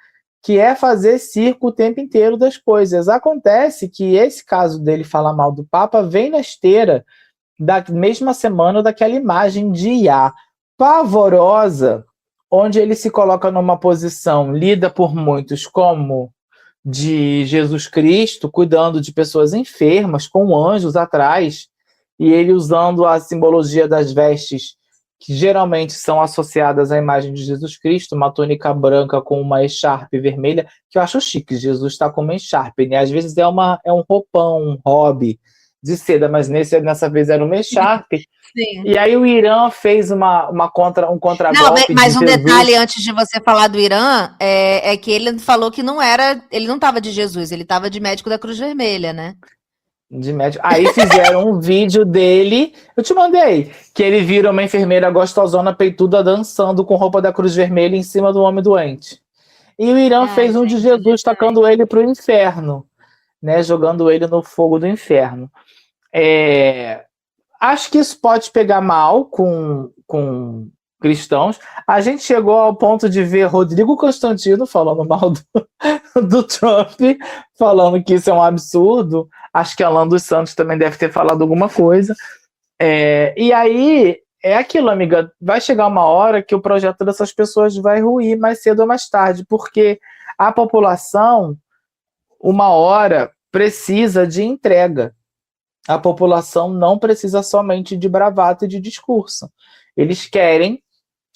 que é fazer circo o tempo inteiro das coisas. Acontece que esse caso dele falar mal do Papa vem na esteira da mesma semana daquela imagem de Iá pavorosa, onde ele se coloca numa posição lida por muitos como de Jesus Cristo, cuidando de pessoas enfermas, com anjos atrás, e ele usando a simbologia das vestes, que geralmente são associadas à imagem de Jesus Cristo, uma túnica branca com uma echarpe vermelha, que eu acho chique, Jesus está com uma echarpe, né? Às vezes é um roupão, um hobby de seda, mas nessa vez era uma echarpe. Sim. E aí o Irã fez um contragolpe. Não, mas um detalhe antes de você falar do Irã é que ele falou que ele não estava de Jesus, ele estava de médico da Cruz Vermelha, né? De médico. Aí fizeram um vídeo dele, eu te mandei, que ele vira uma enfermeira gostosona, peituda, dançando com roupa da Cruz Vermelha em cima do homem doente. E o Irã fez um de Jesus tacando ele para o inferno, né, jogando ele no fogo do inferno. Acho que isso pode pegar mal com cristãos. A gente chegou ao ponto de ver Rodrigo Constantino falando mal do Trump, falando que isso é um absurdo. Acho que Alan dos Santos também deve ter falado alguma coisa. E aí, é aquilo, amiga, vai chegar uma hora que o projeto dessas pessoas vai ruir mais cedo ou mais tarde, porque a população, uma hora, precisa de entrega. A população não precisa somente de bravata e de discurso. Eles querem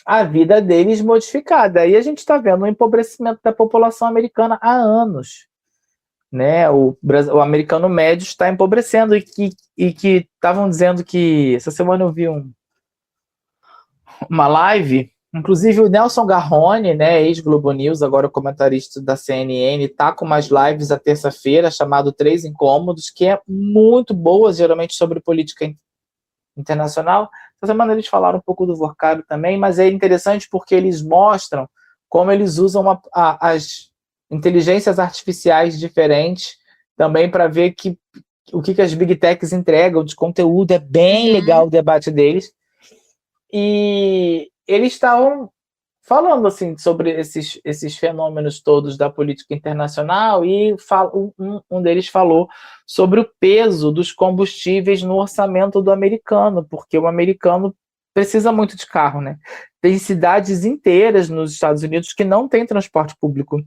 a vida deles modificada. E a gente está vendo o empobrecimento da população americana há anos. Né? O americano médio está empobrecendo e que estavam dizendo que... Essa semana eu vi uma live, inclusive o Nelson Garrone, né, ex-Globo News, agora comentarista da CNN, está com umas lives à terça-feira, chamado Três Incômodos, que é muito boa, geralmente sobre política internacional. Essa semana eles falaram um pouco do Vorcário também, mas é interessante porque eles mostram como eles usam as inteligências artificiais diferentes também para ver o que as Big Techs entregam de conteúdo. É bem legal o debate deles. E eles estavam falando assim, sobre esses fenômenos todos da política internacional, e um deles falou sobre o peso dos combustíveis no orçamento do americano, porque o americano precisa muito de carro, né? Tem cidades inteiras nos Estados Unidos que não tem transporte público,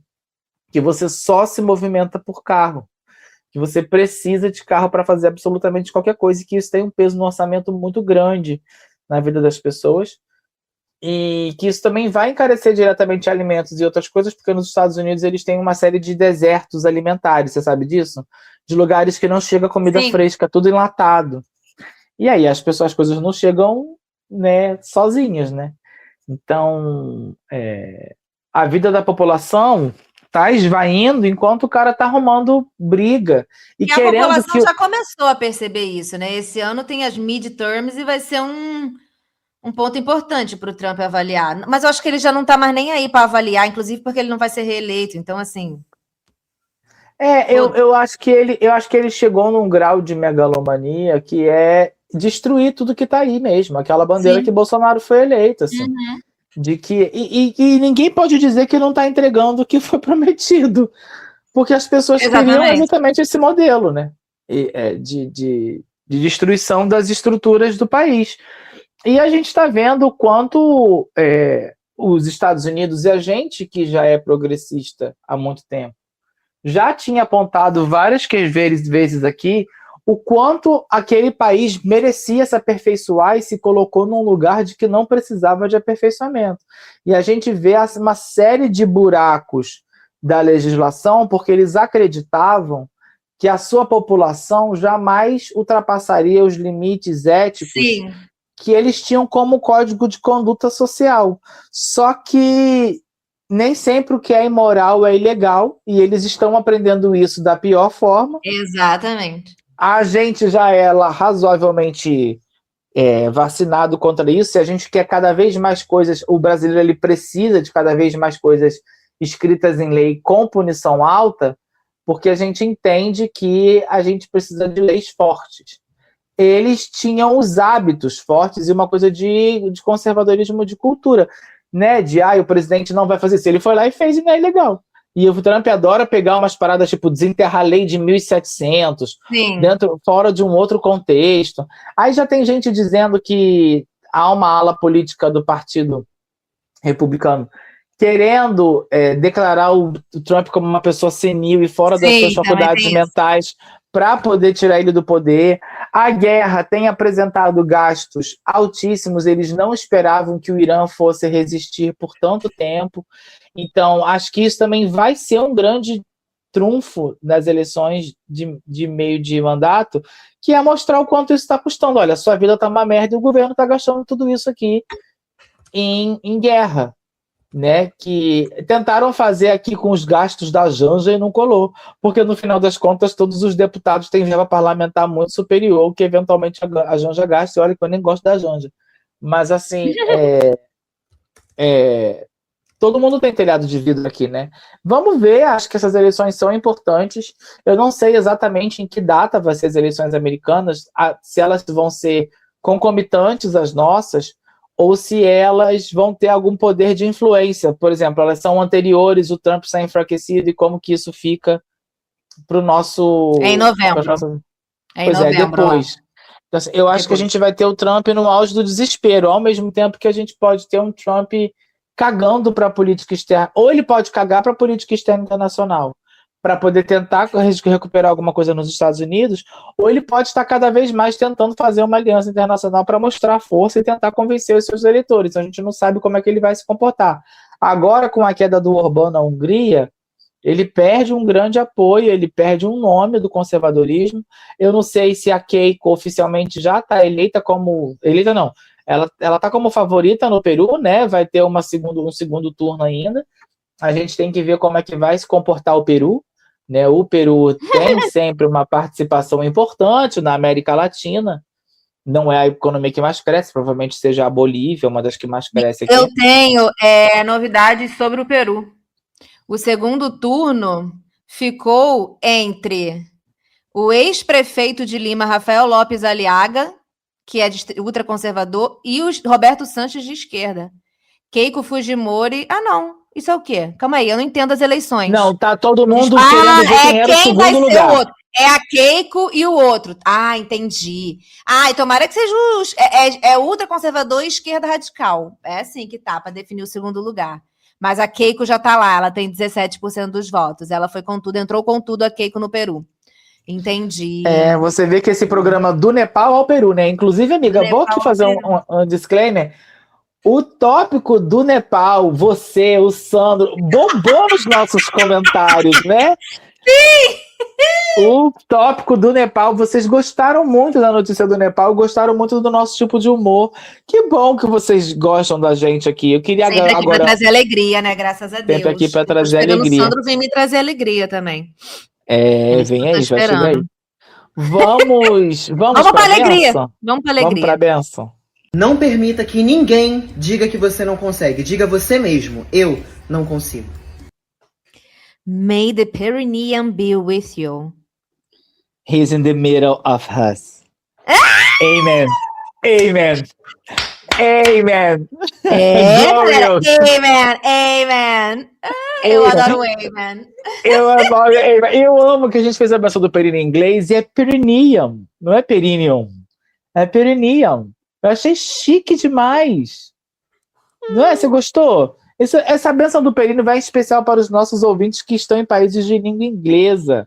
que você só se movimenta por carro, que você precisa de carro para fazer absolutamente qualquer coisa, e que isso tem um peso no orçamento muito grande na vida das pessoas, e que isso também vai encarecer diretamente alimentos e outras coisas, porque nos Estados Unidos eles têm uma série de desertos alimentares, você sabe disso? De lugares que não chega comida fresca, tudo enlatado. E aí as coisas não chegam, né, sozinhas, né? Então, a vida da população tá esvaindo enquanto o cara tá arrumando briga. E querendo a população já começou a perceber isso, né? Esse ano tem as midterms e vai ser um ponto importante para o Trump avaliar. Mas eu acho que ele já não está mais nem aí para avaliar, inclusive porque ele não vai ser reeleito. Então, assim... Eu acho que ele chegou num grau de megalomania que é destruir tudo que está aí mesmo. Aquela bandeira que Bolsonaro foi eleito, assim. Uhum. De que, e ninguém pode dizer que não está entregando o que foi prometido. Porque as pessoas queriam exatamente esse modelo, né? De destruição das estruturas do país. E a gente está vendo o quanto os Estados Unidos, e a gente que já é progressista há muito tempo, já tinha apontado várias vezes aqui o quanto aquele país merecia se aperfeiçoar e se colocou num lugar de que não precisava de aperfeiçoamento. E a gente vê uma série de buracos da legislação porque eles acreditavam que a sua população jamais ultrapassaria os limites éticos que eles tinham como código de conduta social. Só que nem sempre o que é imoral é ilegal, e eles estão aprendendo isso da pior forma. Exatamente. A gente já é razoavelmente vacinado contra isso, e a gente quer cada vez mais coisas. O brasileiro ele precisa de cada vez mais coisas escritas em lei com punição alta, porque a gente entende que a gente precisa de leis fortes. Eles tinham os hábitos fortes e uma coisa de conservadorismo de cultura, né? O presidente não vai fazer isso. Ele foi lá e fez, e não é ilegal. E o Trump adora pegar umas paradas tipo desenterrar a lei de 1700, Sim. fora de um outro contexto. Aí já tem gente dizendo que há uma ala política do Partido Republicano querendo declarar o Trump como uma pessoa senil e fora das suas faculdades mentais para poder tirar ele do poder. A guerra tem apresentado gastos altíssimos, eles não esperavam que o Irã fosse resistir por tanto tempo. Então, acho que isso também vai ser um grande trunfo nas eleições de meio de mandato, que é mostrar o quanto isso está custando. Olha, sua vida está uma merda e o governo está gastando tudo isso aqui em guerra. Né, que tentaram fazer aqui com os gastos da Janja e não colou, porque no final das contas todos os deputados têm verba parlamentar muito superior ao que eventualmente a Janja gasta, e olha que eu nem gosto da Janja, mas assim, todo mundo tem telhado de vidro aqui, né? Vamos ver, acho que essas eleições são importantes, eu não sei exatamente em que data vai ser as eleições americanas, se elas vão ser concomitantes às nossas, ou se elas vão ter algum poder de influência. Por exemplo, elas são anteriores, o Trump está enfraquecido, e como que isso fica para o nosso... É em novembro. Depois. Então, assim, eu acho que a gente vai ter o Trump no auge do desespero, ao mesmo tempo que a gente pode ter um Trump cagando para a política externa, ou ele pode cagar para a política externa internacional, para poder tentar recuperar alguma coisa nos Estados Unidos, ou ele pode estar cada vez mais tentando fazer uma aliança internacional para mostrar força e tentar convencer os seus eleitores. Então, a gente não sabe como é que ele vai se comportar. Agora, com a queda do Orbán na Hungria, ele perde um grande apoio, ele perde um nome do conservadorismo. Eu não sei se a Keiko oficialmente já está eleita como... Eleita não, ela está como favorita no Peru, né? Vai ter um segundo turno ainda. A gente tem que ver como é que vai se comportar o Peru. Né, o Peru tem sempre uma participação importante na América Latina, não é a economia que mais cresce, provavelmente seja a Bolívia, uma das que mais cresce aqui. Eu tenho novidades sobre o Peru. O segundo turno ficou entre o ex-prefeito de Lima, Rafael Lopes Aliaga, que é ultraconservador, e o Roberto Sanches, de esquerda. Keiko Fujimori... Ah, não. Isso é o quê? Calma aí, eu não entendo as eleições. Não, tá todo mundo querendo ver quem era o segundo lugar. O outro. É a Keiko e o outro. Ah, entendi. Ah, e tomara que seja ultraconservador e esquerda radical. É assim que tá, para definir o segundo lugar. Mas a Keiko já tá lá, ela tem 17% dos votos. Ela foi com tudo, entrou com tudo a Keiko no Peru. Entendi. Você vê que esse programa do Nepal ao Peru, né? Inclusive, amiga, vou aqui fazer um disclaimer. O tópico do Nepal, você, o Sandro, bombou nos nossos comentários, né? Sim! O tópico do Nepal, vocês gostaram muito da notícia do Nepal, gostaram muito do nosso tipo de humor. Que bom que vocês gostam da gente aqui. Eu queria sempre aqui para trazer alegria, né? Graças a Deus. Sempre aqui para trazer alegria. O Sandro vem me trazer alegria também. Vem aí, vai chegar aí. Vamos para alegria. Vamos para a benção. Não permita que ninguém diga que você não consegue. Diga você mesmo. Eu não consigo. May the perineum be with you. He's in the middle of us. Amen. Amen. Amen. Amen. Eu adoro o amen. Eu amo que a gente fez a versão do perineum em inglês e é perineum. Não é perineum. É perineum. Eu achei chique demais. Não é? Você gostou? Essa benção do períneo vai em especial para os nossos ouvintes que estão em países de língua inglesa.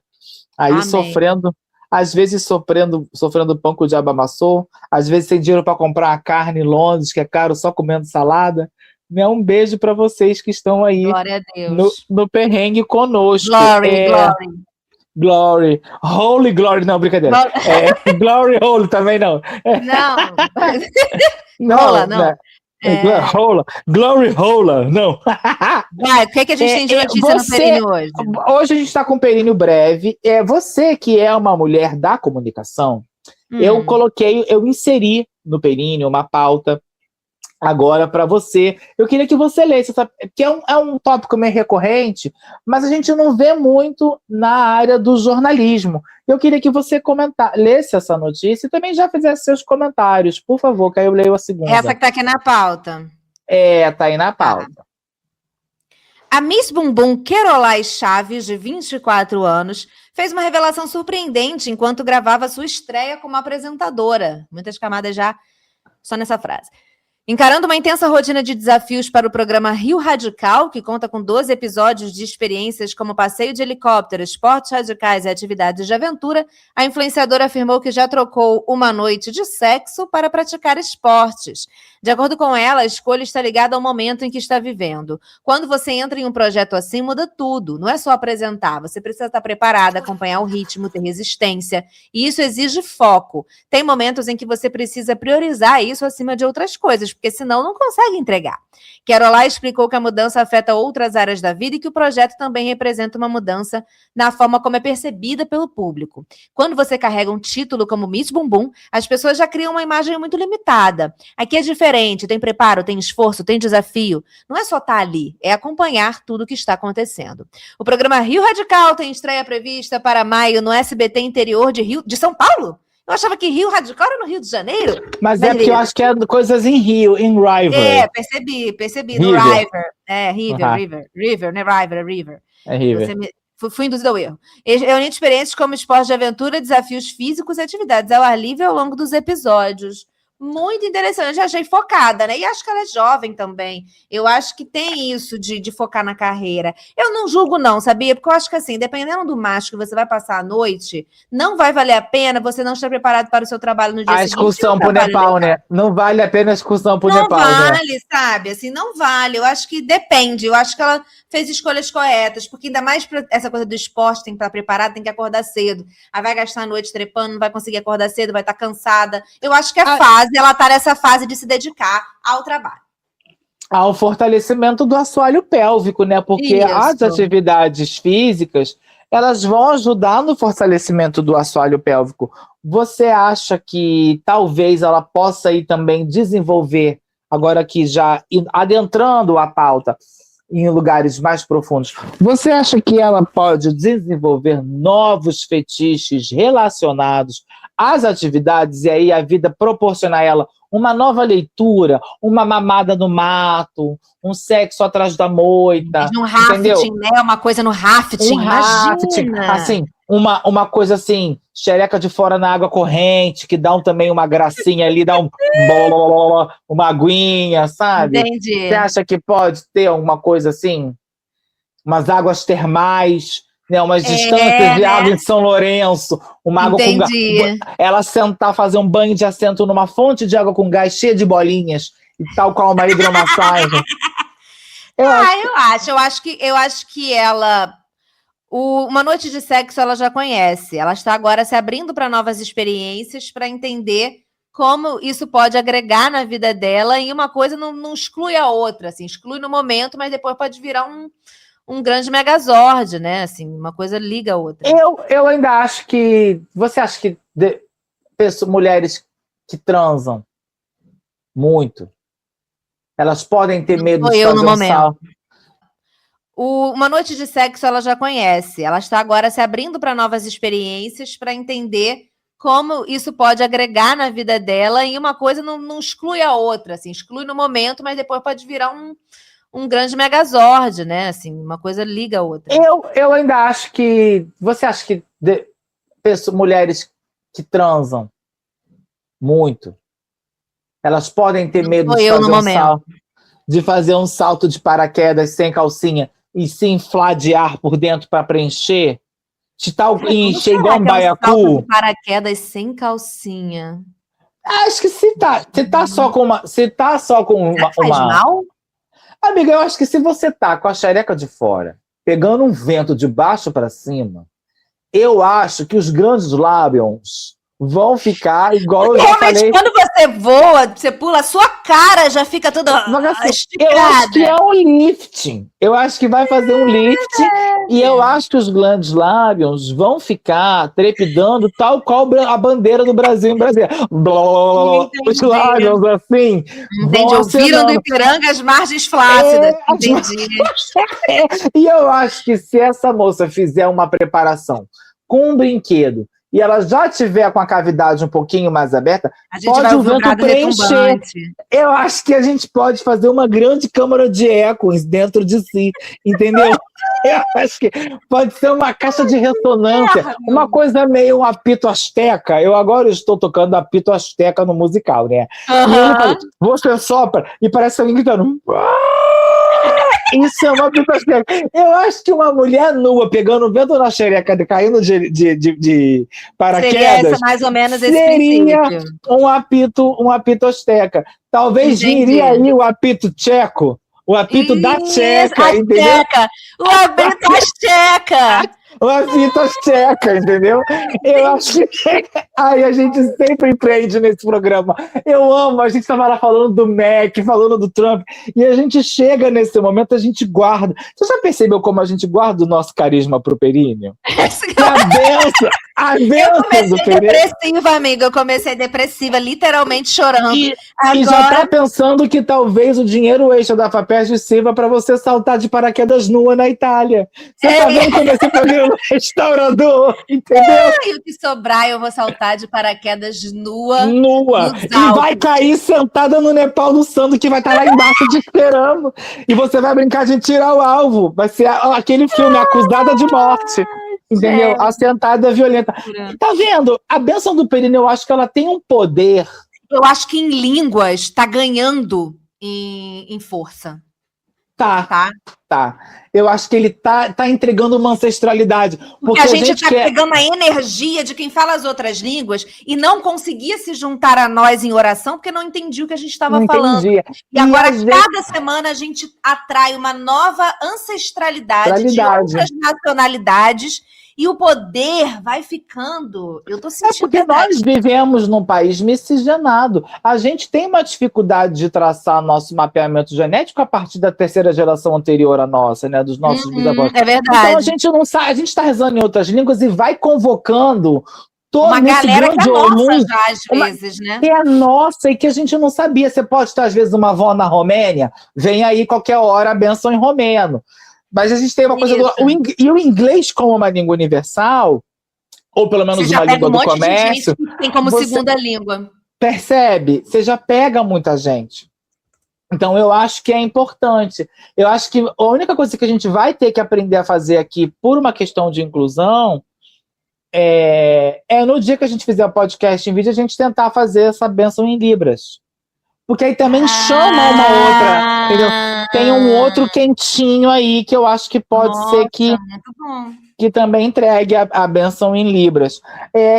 Aí Amém. sofrendo, às vezes sofrendo pão que o diabo amassou, às vezes sem dinheiro para comprar uma carne em Londres, que é caro, só comendo salada. Um beijo para vocês que estão aí Glória a Deus. No perrengue conosco. Glory. Holy glory, não, brincadeira. Glory, holy também não. Não. Glory, rola, não. Vai, o que a gente tem de notícia no períneo hoje? Hoje a gente está com um períneo breve. Você que é uma mulher da comunicação, eu inseri no períneo uma pauta agora para você. Eu queria que você lesse, que é um tópico meio recorrente, mas a gente não vê muito na área do jornalismo. Eu queria que você lesse essa notícia e também já fizesse seus comentários, por favor, que aí eu leio a segunda. Essa que está aqui na pauta. Tá aí na pauta. A Miss Bumbum Querolai Chaves, de 24 anos, fez uma revelação surpreendente enquanto gravava sua estreia como apresentadora. Muitas camadas já só nessa frase. Encarando uma intensa rotina de desafios para o programa Rio Radical, que conta com 12 episódios de experiências como passeio de helicóptero, esportes radicais e atividades de aventura, a influenciadora afirmou que já trocou uma noite de sexo para praticar esportes. De acordo com ela, a escolha está ligada ao momento em que está vivendo. Quando você entra em um projeto assim, muda tudo. Não é só apresentar, você precisa estar preparada, acompanhar o ritmo, ter resistência. E isso exige foco. Tem momentos em que você precisa priorizar isso acima de outras coisas, porque senão não consegue entregar. Querolai explicou que a mudança afeta outras áreas da vida e que o projeto também representa uma mudança na forma como é percebida pelo público. Quando você carrega um título como Miss Bumbum, as pessoas já criam uma imagem muito limitada. Aqui é diferente, tem preparo, tem esforço, tem desafio. Não é só estar ali, é acompanhar tudo o que está acontecendo. O programa Rio Radical tem estreia prevista para maio no SBT interior de São Paulo? Eu achava que Rio Radical era no Rio de Janeiro. Mas é porque eu acho que é coisas em Rio, em River. É, percebi. No River. É, River, né? River. É River. Fui induzida ao erro. Reunindo experiências como esporte de aventura, desafios físicos e atividades ao ar livre ao longo dos episódios. Muito interessante, eu achei focada, né? E acho que ela é jovem também. Eu acho que tem isso de focar na carreira. Eu não julgo, não, sabia? Porque eu acho que, assim, dependendo do macho que você vai passar a noite, não vai valer a pena você não estar preparado para o seu trabalho no dia seguinte. A excursão pro Nepal, né? Não vale a pena a excursão pro Nepal, né? Não vale, sabe? Assim, não vale. Eu acho que depende. Eu acho que ela fez escolhas corretas, porque ainda mais pra essa coisa do esporte, tem que estar preparada, tem que acordar cedo. Aí vai gastar a noite trepando, não vai conseguir acordar cedo, vai estar cansada. Eu acho que ela está nessa fase de se dedicar ao trabalho. Ao fortalecimento do assoalho pélvico, né? Porque as atividades físicas, elas vão ajudar no fortalecimento do assoalho pélvico. Você acha que talvez ela possa ir também desenvolver, agora aqui já adentrando a pauta, em lugares mais profundos, você acha que ela pode desenvolver novos fetiches relacionados às atividades e aí a vida proporcionar a ela uma nova leitura, uma mamada no mato, um sexo atrás da moita, no rafting, entendeu? Né? Uma coisa no rafting, imagina. Assim, uma coisa assim, xereca de fora na água corrente, que dá também uma gracinha ali, dá uma aguinha, sabe? Entendi. Você acha que pode ter alguma coisa assim? Umas águas termais, né? Umas distâncias de água em São Lourenço, uma água com gás. Ela sentar, fazer um banho de assento numa fonte de água com gás cheia de bolinhas, e tal qual uma hidromassagem. Eu acho que ela... Uma noite de sexo ela já conhece. Ela está agora se abrindo para novas experiências, para entender como isso pode agregar na vida dela, e uma coisa não exclui a outra, assim, exclui no momento, mas depois pode virar um grande megazord, né? Assim, uma coisa liga a outra. Eu ainda acho que... Você acha que mulheres que transam muito, elas podem ter medo de fazer um salto? Uma noite de sexo ela já conhece. Ela está agora se abrindo para novas experiências, para entender como isso pode agregar na vida dela, e uma coisa não exclui a outra, assim, exclui no momento, mas depois pode virar um grande megazord, né? Assim, uma coisa liga a outra. Eu ainda acho que... Você acha que mulheres que transam muito, elas podem ter medo de fazer um salto de paraquedas sem calcinha e se inflar de ar por dentro para preencher? Encher igual um baiacu? Salto de paraquedas sem calcinha. Acho que se tá só com uma... Faz mal? Amiga, eu acho que se você tá com a xereca de fora, pegando um vento de baixo para cima, eu acho que os grandes lábios vão ficar igual eu já falei. Quando você voa, você pula, a sua cara já fica toda esticada. Eu acho que é um lifting. Eu acho que vai fazer um lifting e eu acho que os grandes lábios vão ficar trepidando tal qual a bandeira do Brasil em Brasília. Os lábios assim. Entendi. Ouviram do Ipiranga as margens flácidas. Entendi. E eu acho que se essa moça fizer uma preparação com um brinquedo e ela já tiver com a cavidade um pouquinho mais aberta, A gente pode vai o ouvir um vento brado preencher. retumbante. Eu acho que a gente pode fazer uma grande câmara de ecos dentro de si, entendeu? Eu acho que pode ser uma caixa de ressonância, uma coisa meio um apito asteca. Eu agora estou tocando apito asteca no musical, né? E ele fala, você sopra, e parece alguém gritando. Isso é uma apito asteca. Eu acho que uma mulher nua pegando vento na xereca e caindo de paraquedas. Seria essa, mais ou menos esse seria princípio. um apito asteca. Talvez Entendi. viria aí o apito tcheco, o apito da tcheca, a entendeu? tcheca. O apito tcheca. O apito tcheca, entendeu? Eu acho que ai, a gente sempre empreende nesse programa. Eu amo, a gente estava lá falando do Mac, falando do Trump, e a gente chega nesse momento, a gente guarda. Você já percebeu como a gente guarda o nosso carisma pro períneo? A Eu benção do comecei períneo. depressiva, amiga. Eu comecei depressiva, literalmente chorando. E Agora, já tá pensando que talvez o dinheiro extra da FAPESP sirva para você saltar de paraquedas nua na Itália. Você tá vendo como esse programa é restaurador, entendeu? e o que sobrar, eu vou saltar de paraquedas nua. Nua. nos E altos. vai cair sentada no Nepal no Sando, que vai estar lá embaixo te esperando. E você vai brincar de tirar o alvo. Vai ser aquele filme Acusada de Morte. Entendeu? gente. A sentada violenta. Tá vendo? A bênção do períneo, eu acho que ela tem um poder. Eu acho que em línguas está ganhando em força. Tá. Eu acho que ele tá entregando uma ancestralidade. Porque a gente está pegando a energia de quem fala as outras línguas e não conseguia se juntar a nós em oração porque não entendia o que a gente estava falando. E agora, cada semana, a gente atrai uma nova ancestralidade de outras nacionalidades e o poder vai ficando. Eu tô sentindo. Porque nós vivemos num país miscigenado. A gente tem uma dificuldade de traçar nosso mapeamento genético a partir da terceira geração anterior à nossa, né? Dos nossos bisavós. É verdade. Então a gente não sabe, a gente está rezando em outras línguas e vai convocando uma galera que é nossa já, às vezes, né? Que é nossa e que a gente não sabia. Você pode estar, às vezes, uma avó na Romênia, vem aí qualquer hora a benção em romeno. Mas a gente tem uma coisa e o inglês como uma língua universal, ou pelo menos uma língua do comércio, tem como segunda língua. Percebe? Você já pega muita gente. Então eu acho que é importante. Eu acho que a única coisa que a gente vai ter que aprender a fazer aqui por uma questão de inclusão é no dia que a gente fizer o podcast em vídeo, a gente tentar fazer essa bênção em Libras. Porque aí também chama uma outra, entendeu? Tem um outro quentinho aí que eu acho que pode ser que também entregue a bênção em Libras.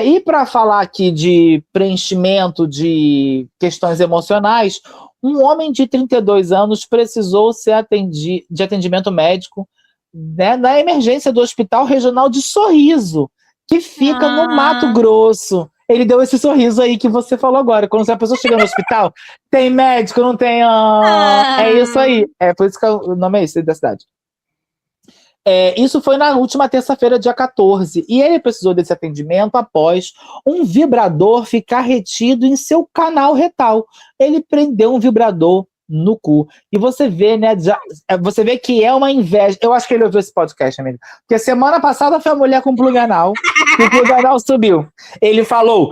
E para falar aqui de preenchimento de questões emocionais, um homem de 32 anos precisou ser de atendimento médico, né, na emergência do Hospital Regional de Sorriso, que fica no Mato Grosso. Ele deu esse sorriso aí que você falou agora. Quando a pessoa chega no hospital, tem médico, não tem... É isso aí. É por isso que o nome é esse da cidade. Isso foi na última terça-feira, dia 14. E ele precisou desse atendimento após um vibrador ficar retido em seu canal retal. Ele prendeu um vibrador no cu. E você vê, né? Você vê que é uma inveja. Eu acho que ele ouviu esse podcast, amigo. Porque semana passada foi a mulher com plug anal. E o plug anal subiu. Ele falou: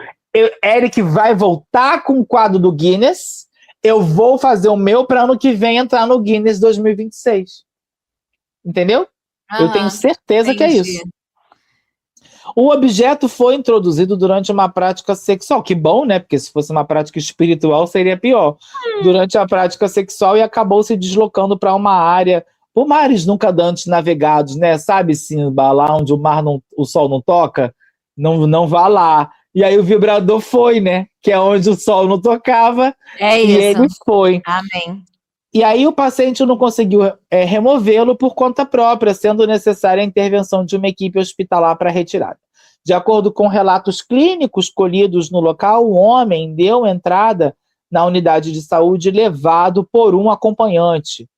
Eric vai voltar com o quadro do Guinness. Eu vou fazer o meu para ano que vem entrar no Guinness 2026. Entendeu? Eu tenho certeza que é isso. O objeto foi introduzido durante uma prática sexual. Que bom, né? Porque se fosse uma prática espiritual, seria pior. Durante a prática sexual e acabou se deslocando para uma área, por mares nunca antes navegados, né? Sabe, Simba, lá onde o sol não toca? Não vá lá. E aí o vibrador foi, né? Que é onde o sol não tocava. É isso. E ele foi. Amém. E aí o paciente não conseguiu removê-lo por conta própria, sendo necessária a intervenção de uma equipe hospitalar para a retirada. De acordo com relatos clínicos colhidos no local, o homem deu entrada na unidade de saúde levado por um acompanhante.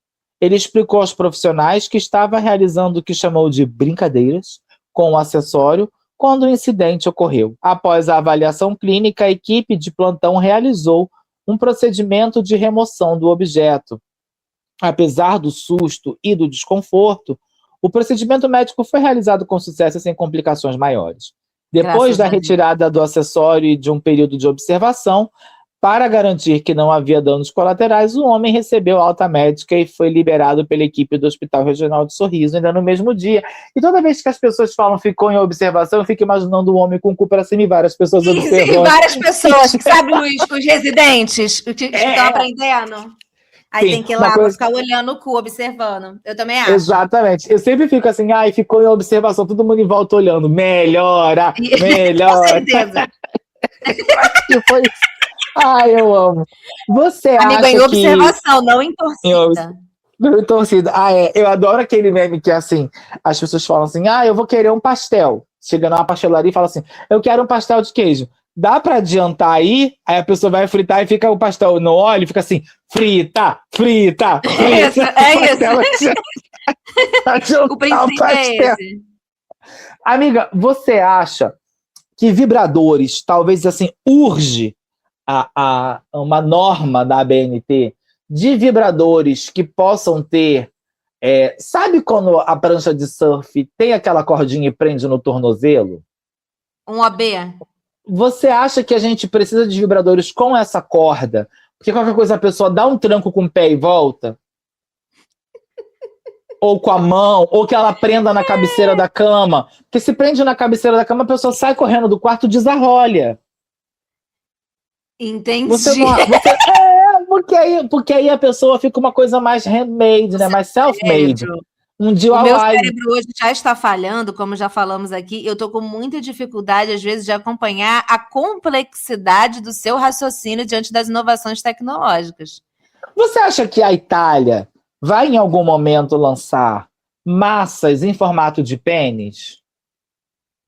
Ele explicou aos profissionais que estava realizando o que chamou de brincadeiras com o acessório quando o incidente ocorreu. Após a avaliação clínica, a equipe de plantão realizou um procedimento de remoção do objeto. Apesar do susto e do desconforto, o procedimento médico foi realizado com sucesso e sem complicações maiores. Depois Graças da a Deus. retirada do acessório e de um período de observação, para garantir que não havia danos colaterais, o homem recebeu alta médica e foi liberado pela equipe do Hospital Regional de Sorriso, ainda no mesmo dia. E toda vez que as pessoas falam ficou em observação, eu fico imaginando o homem com o cu para cima e várias pessoas E observando. várias pessoas, que sabe os residentes que estão aprendendo. Aí Sim, tem que ir uma lá pra coisa- ficar olhando o cu, observando. Eu também acho. Exatamente. Eu sempre fico assim, ai, ficou em observação, todo mundo em volta olhando. Melhora, Com melhora. certeza. Que foi isso. Ai, eu amo. Você Amigo, acha em que... observação, não em torcida. Torcida. Eu adoro aquele meme que, assim, as pessoas falam assim, eu vou querer um pastel. Chega numa pastelaria e fala assim, eu quero um pastel de queijo. Dá pra adiantar aí? Aí a pessoa vai fritar e fica o pastel no óleo e fica assim, frita, frita, frita. Isso, é isso. Adiantar O princípio é esse. Amiga, você acha que vibradores, talvez assim, urge uma norma da ABNT de vibradores que possam ter... sabe quando a prancha de surf tem aquela cordinha e prende no tornozelo? Um OB. Você acha que a gente precisa de vibradores com essa corda? Porque qualquer coisa a pessoa dá um tranco com o pé e volta? Ou com a mão, ou que ela prenda na cabeceira da cama. Porque se prende na cabeceira da cama, a pessoa sai correndo do quarto e desarrolha. Entendi. Porque aí a pessoa fica uma coisa mais handmade, né? Mais self-made. Um dia O meu live. cérebro hoje já está falhando, como já falamos aqui. Eu estou com muita dificuldade, às vezes, de acompanhar a complexidade do seu raciocínio diante das inovações tecnológicas. Você acha que a Itália vai em algum momento lançar massas em formato de pênis?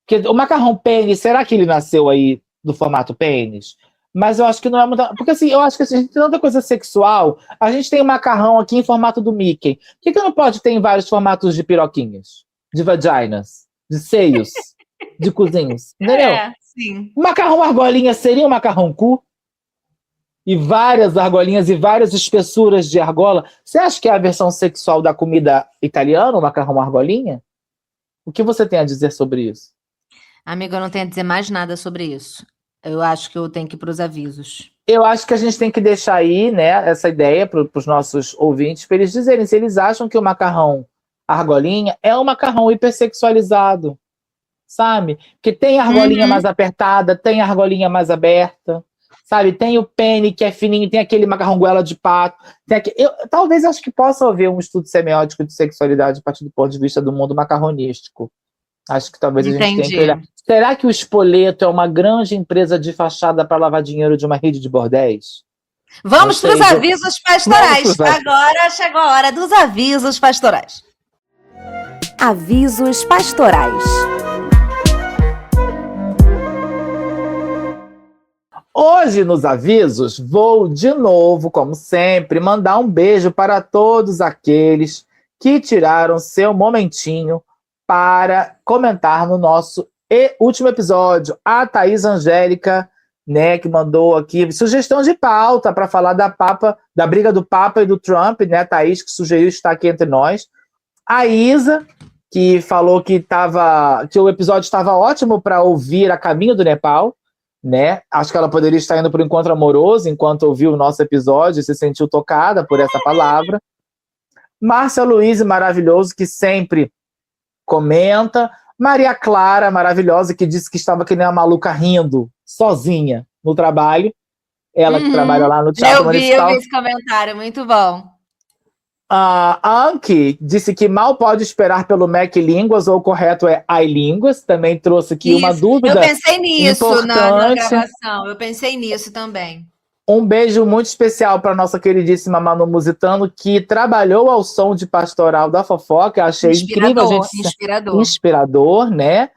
Porque o macarrão pênis, será que ele nasceu aí do formato pênis? Mas eu acho que não é muito... Porque assim, eu acho que assim, a gente tem tanta coisa sexual, a gente tem macarrão aqui em formato do Mickey. Por que não pode ter em vários formatos de piroquinhas? De vaginas? De seios? De cozinhos? Entendeu? Sim. O macarrão argolinha seria um macarrão cu? E várias argolinhas e várias espessuras de argola. Você acha que é a versão sexual da comida italiana, o macarrão argolinha? O que você tem a dizer sobre isso? Amigo, eu não tenho a dizer mais nada sobre isso. Eu acho que eu tenho que ir para os avisos. Eu acho que a gente tem que deixar aí, né, essa ideia para os nossos ouvintes, para eles dizerem se eles acham que o macarrão argolinha é um macarrão hipersexualizado, sabe? Que tem argolinha mais apertada, tem argolinha mais aberta, sabe? Tem o pene que é fininho, tem aquele macarrão goela de pato. Talvez acho que possa haver um estudo semiótico de sexualidade a partir do ponto de vista do mundo macarronístico. Acho que talvez a gente tenha que olhar. Será que o Spoleto é uma grande empresa de fachada para lavar dinheiro de uma rede de bordéis? Vamos para os avisos pastorais. Agora chegou a hora dos avisos pastorais. Avisos pastorais. Hoje, nos avisos, vou de novo, como sempre, mandar um beijo para todos aqueles que tiraram seu momentinho para comentar no nosso último episódio. A Thaís Angélica, né, que mandou aqui sugestão de pauta para falar da briga do Papa e do Trump, né, Thaís, que sugeriu estar aqui entre nós. A Isa, que falou que o episódio estava ótimo para ouvir a caminho do Nepal, né? Acho que ela poderia estar indo para o encontro amoroso enquanto ouviu o nosso episódio e se sentiu tocada por essa palavra. Márcia Luiz, maravilhoso, que sempre comenta. Maria Clara, maravilhosa, que disse que estava que nem uma maluca rindo, sozinha, no trabalho. Ela que trabalha lá no Teatro Municipal. Eu vi esse comentário, muito bom. A Anki disse que mal pode esperar pelo Mac Línguas, ou o correto é iLínguas. Também trouxe aqui uma dúvida. Eu pensei nisso na importante. gravação, eu pensei nisso também. Um beijo muito especial para nossa queridíssima Manu Musitano, que trabalhou ao som de Pastoral da Fofoca. Achei incrível. Inspirador, né?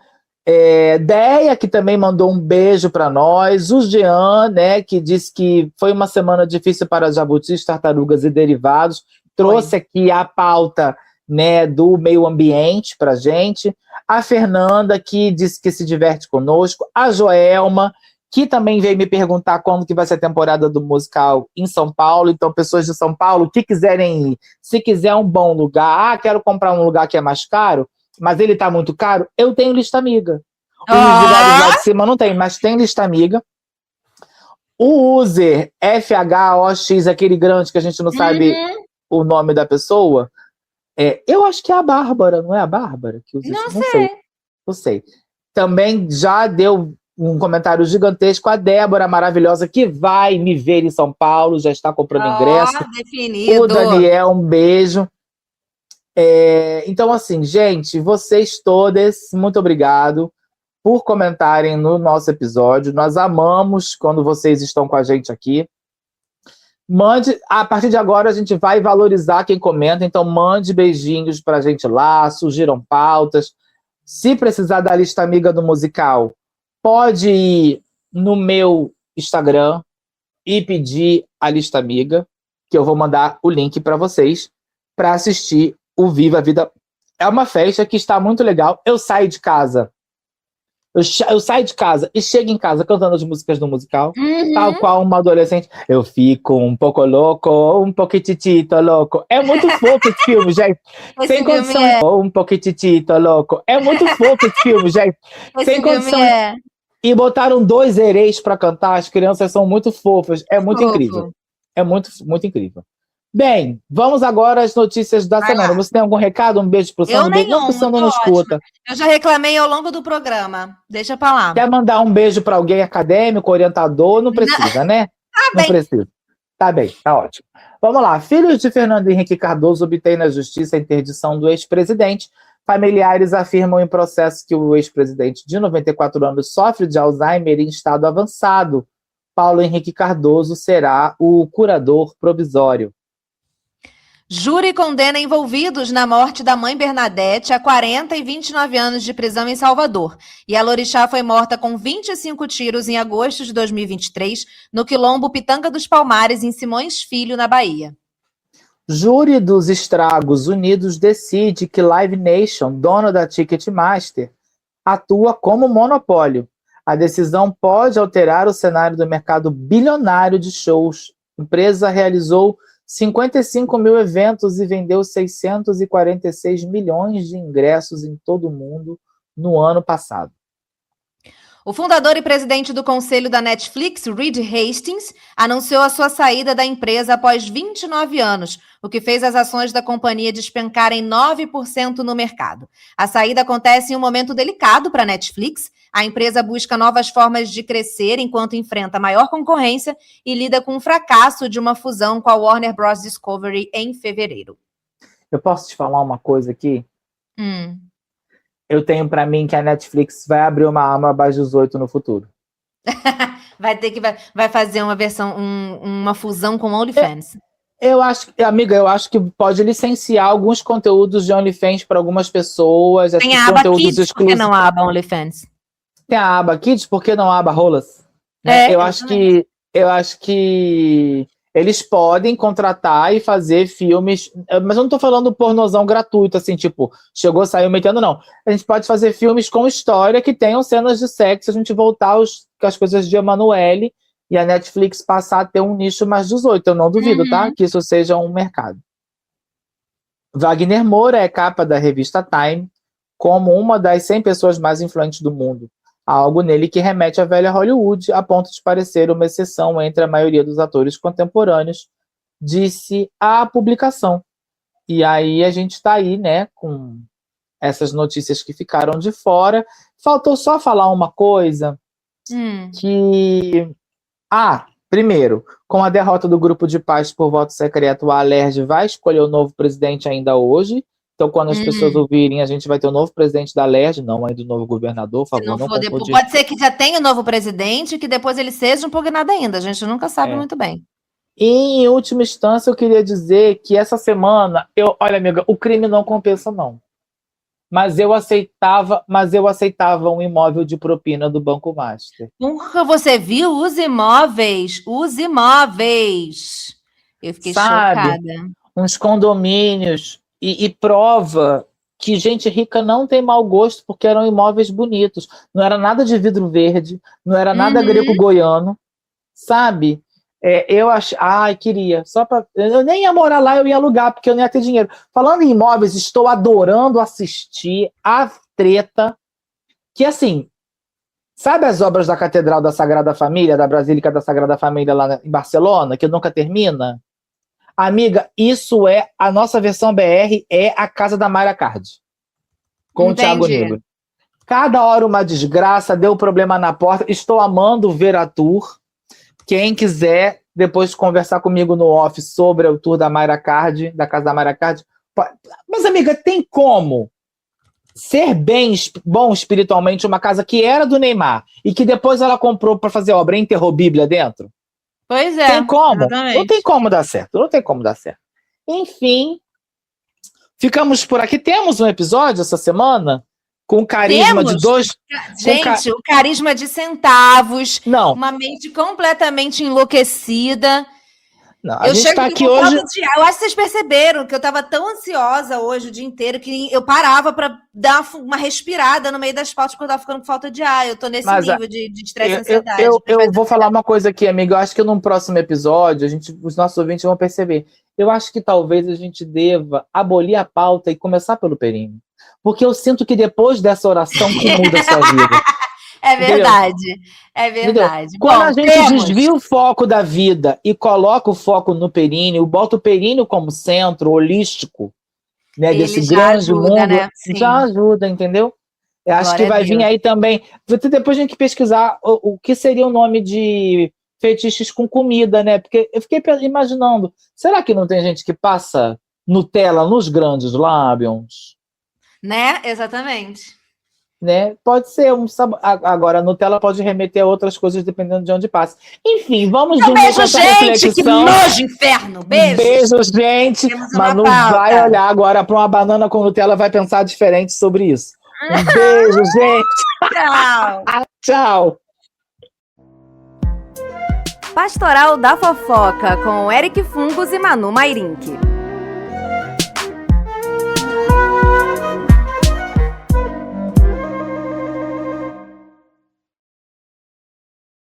Deia, que também mandou um beijo para nós. O Jean, né, que disse que foi uma semana difícil para jabutis, tartarugas e derivados. Trouxe aqui a pauta, né, do meio ambiente para gente. A Fernanda, que disse que se diverte conosco. A Joelma, que também veio me perguntar quando que vai ser a temporada do musical em São Paulo. Então, pessoas de São Paulo que quiserem ir, se quiser um bom lugar, quero comprar um lugar que é mais caro, mas ele está muito caro, eu tenho Lista Amiga. Os usuários lá de cima não tem, mas tem lista amiga. O user FHOX, aquele grande que a gente não sabe o nome da pessoa, eu acho que é a Bárbara, não é a Bárbara? Que usa Não isso? sei. Não sei. Também já deu um comentário gigantesco, a Débora maravilhosa, que vai me ver em São Paulo, já está comprando ingresso. Definido. O Daniel, um beijo. Então, assim, gente, vocês todas, muito obrigado por comentarem no nosso episódio. Nós amamos quando vocês estão com a gente aqui. Mande, a partir de agora a gente vai valorizar quem comenta, então mande beijinhos pra gente lá, sugiram pautas. Se precisar da lista amiga do musical, pode ir no meu Instagram e pedir a lista amiga, que eu vou mandar o link para vocês para assistir o Viva a Vida. É uma festa que está muito legal. Eu saio de casa. Eu saio de casa e chego em casa cantando as músicas do musical, tal qual uma adolescente. Eu fico um pouco louco, um pouquitito louco. É muito fofo esse filme, gente. Sem condição. Um pouquitito louco. É muito fofo esse filme, gente. Sem condição. E botaram 2 hereis para cantar. As crianças são muito fofas. É muito incrível. É muito, muito incrível. Bem, vamos agora às notícias da semana. Você tem algum recado? Um beijo pro Sandro? Não, o Sandro não escuta. Eu já reclamei ao longo do programa. Deixa pra lá. Quer mandar um beijo para alguém acadêmico, orientador? Não precisa, né? Não precisa. Tá bem, tá ótimo. Vamos lá. Filhos de Fernando Henrique Cardoso obtêm na justiça a interdição do ex-presidente. Familiares afirmam em processo que o ex-presidente de 94 anos sofre de Alzheimer em estado avançado. Paulo Henrique Cardoso será o curador provisório. Júri condena envolvidos na morte da mãe Bernadette a 40 e 29 anos de prisão em Salvador. E a Lorixá foi morta com 25 tiros em agosto de 2023, no quilombo Pitanga dos Palmares, em Simões Filho, na Bahia. Júri dos Estragos Unidos decide que Live Nation, dona da Ticketmaster, atua como monopólio. A decisão pode alterar o cenário do mercado bilionário de shows. A empresa realizou 55 mil eventos e vendeu 646 milhões de ingressos em todo o mundo no ano passado. O fundador e presidente do conselho da Netflix, Reed Hastings, anunciou a sua saída da empresa após 29 anos, o que fez as ações da companhia despencarem 9% no mercado. A saída acontece em um momento delicado para a Netflix. A empresa busca novas formas de crescer enquanto enfrenta maior concorrência e lida com o fracasso de uma fusão com a Warner Bros. Discovery em fevereiro. Eu posso te falar uma coisa aqui? Eu tenho para mim que a Netflix vai abrir uma arma abaixo 18 no futuro. vai fazer uma versão, uma fusão com OnlyFans. Eu acho que pode licenciar alguns conteúdos de OnlyFans para algumas pessoas. Tem a aba Kids, por que não a aba OnlyFans? Tem a aba Kids, por que não a aba Rolas? Eu acho que eles podem contratar e fazer filmes, mas eu não tô falando pornozão gratuito, assim, tipo, chegou, saiu metendo, não. A gente pode fazer filmes com história que tenham cenas de sexo, a gente voltar com as coisas de Emanuele e a Netflix passar a ter um nicho mais 18. Eu não duvido, tá? Que isso seja um mercado. Wagner Moura é capa da revista Time como uma das 100 pessoas mais influentes do mundo. Há algo nele que remete à velha Hollywood, a ponto de parecer uma exceção entre a maioria dos atores contemporâneos, disse a publicação. E aí a gente está aí, né, com essas notícias que ficaram de fora. Faltou só falar uma coisa que... primeiro, com a derrota do grupo de paz por voto secreto, a Alerj vai escolher o novo presidente ainda hoje. Então, quando as pessoas ouvirem, a gente vai ter o novo presidente da Alerj, não ainda o novo governador, por favor, não confundir. Pode ser que já tenha o novo presidente e que depois ele seja um pouco nada ainda. A gente nunca sabe muito bem. E, em última instância, eu queria dizer que essa semana, olha, amiga, o crime não compensa, não. Mas eu aceitava um imóvel de propina do Banco Master. Nunca você viu os imóveis? Os imóveis. Eu fiquei chocada. Uns condomínios. E prova que gente rica não tem mau gosto, porque eram imóveis bonitos. Não era nada de vidro verde, não era nada greco-goiano, sabe? Eu acho... queria. Eu nem ia morar lá, eu ia alugar, porque eu não ia ter dinheiro. Falando em imóveis, estou adorando assistir a treta, que assim, Sabe as obras da Catedral da Sagrada Família, da Basílica da Sagrada Família lá em Barcelona, que nunca termina? Amiga, isso é a nossa versão BR, é a casa da Mayra Card, com o Thiago Negro. Cada hora uma desgraça, deu problema na porta. Estou amando ver a tour. Quem quiser depois conversar comigo no off sobre o tour da Mayra Card, da casa da Mayra Card. Mas, amiga, tem como ser bom espiritualmente uma casa que era do Neymar e que depois ela comprou para fazer obra e enterrou Bíblia dentro? Pois é. Tem como? Exatamente. Não tem como dar certo. Não tem como dar certo. Enfim, ficamos por aqui. Temos um episódio essa semana com carisma de dois... Gente, o carisma de centavos. Não. Uma mente completamente enlouquecida. Não, a gente tá aqui com hoje... falta de ar. Eu acho que vocês perceberam que eu estava tão ansiosa hoje o dia inteiro que eu parava para dar uma respirada no meio das pautas porque eu estava ficando com falta de ar. Eu tô nesse nível de estresse e ansiedade. Eu vou falar uma coisa aqui, amiga. Eu acho que no próximo episódio os nossos ouvintes vão perceber. Eu acho que talvez a gente deva abolir a pauta e começar pelo períneo. Porque eu sinto que depois dessa oração que muda a sua vida. É verdade, é verdade. Entendeu? Quando a gente desvia o foco da vida e coloca o foco no períneo, bota o períneo como centro holístico, né, desse grande mundo, né? já ajuda, entendeu? Eu acho que vai vir aí também. Depois a gente pesquisar o que seria o nome de fetiches com comida, né? Porque eu fiquei imaginando, será que não tem gente que passa Nutella nos grandes lábios? Né? Exatamente. Né? Pode ser um sabor. Agora, a Nutella pode remeter a outras coisas dependendo de onde passa. Enfim, vamos dormir com essa reflexão. Que nojo, inferno. Beijo. Beijo, gente. Manu vai olhar agora para uma banana com Nutella, vai pensar diferente sobre isso. Um beijo, gente. Tchau. Tchau. Pastoral da Fofoca com Eric Fungos e Manu Mairink.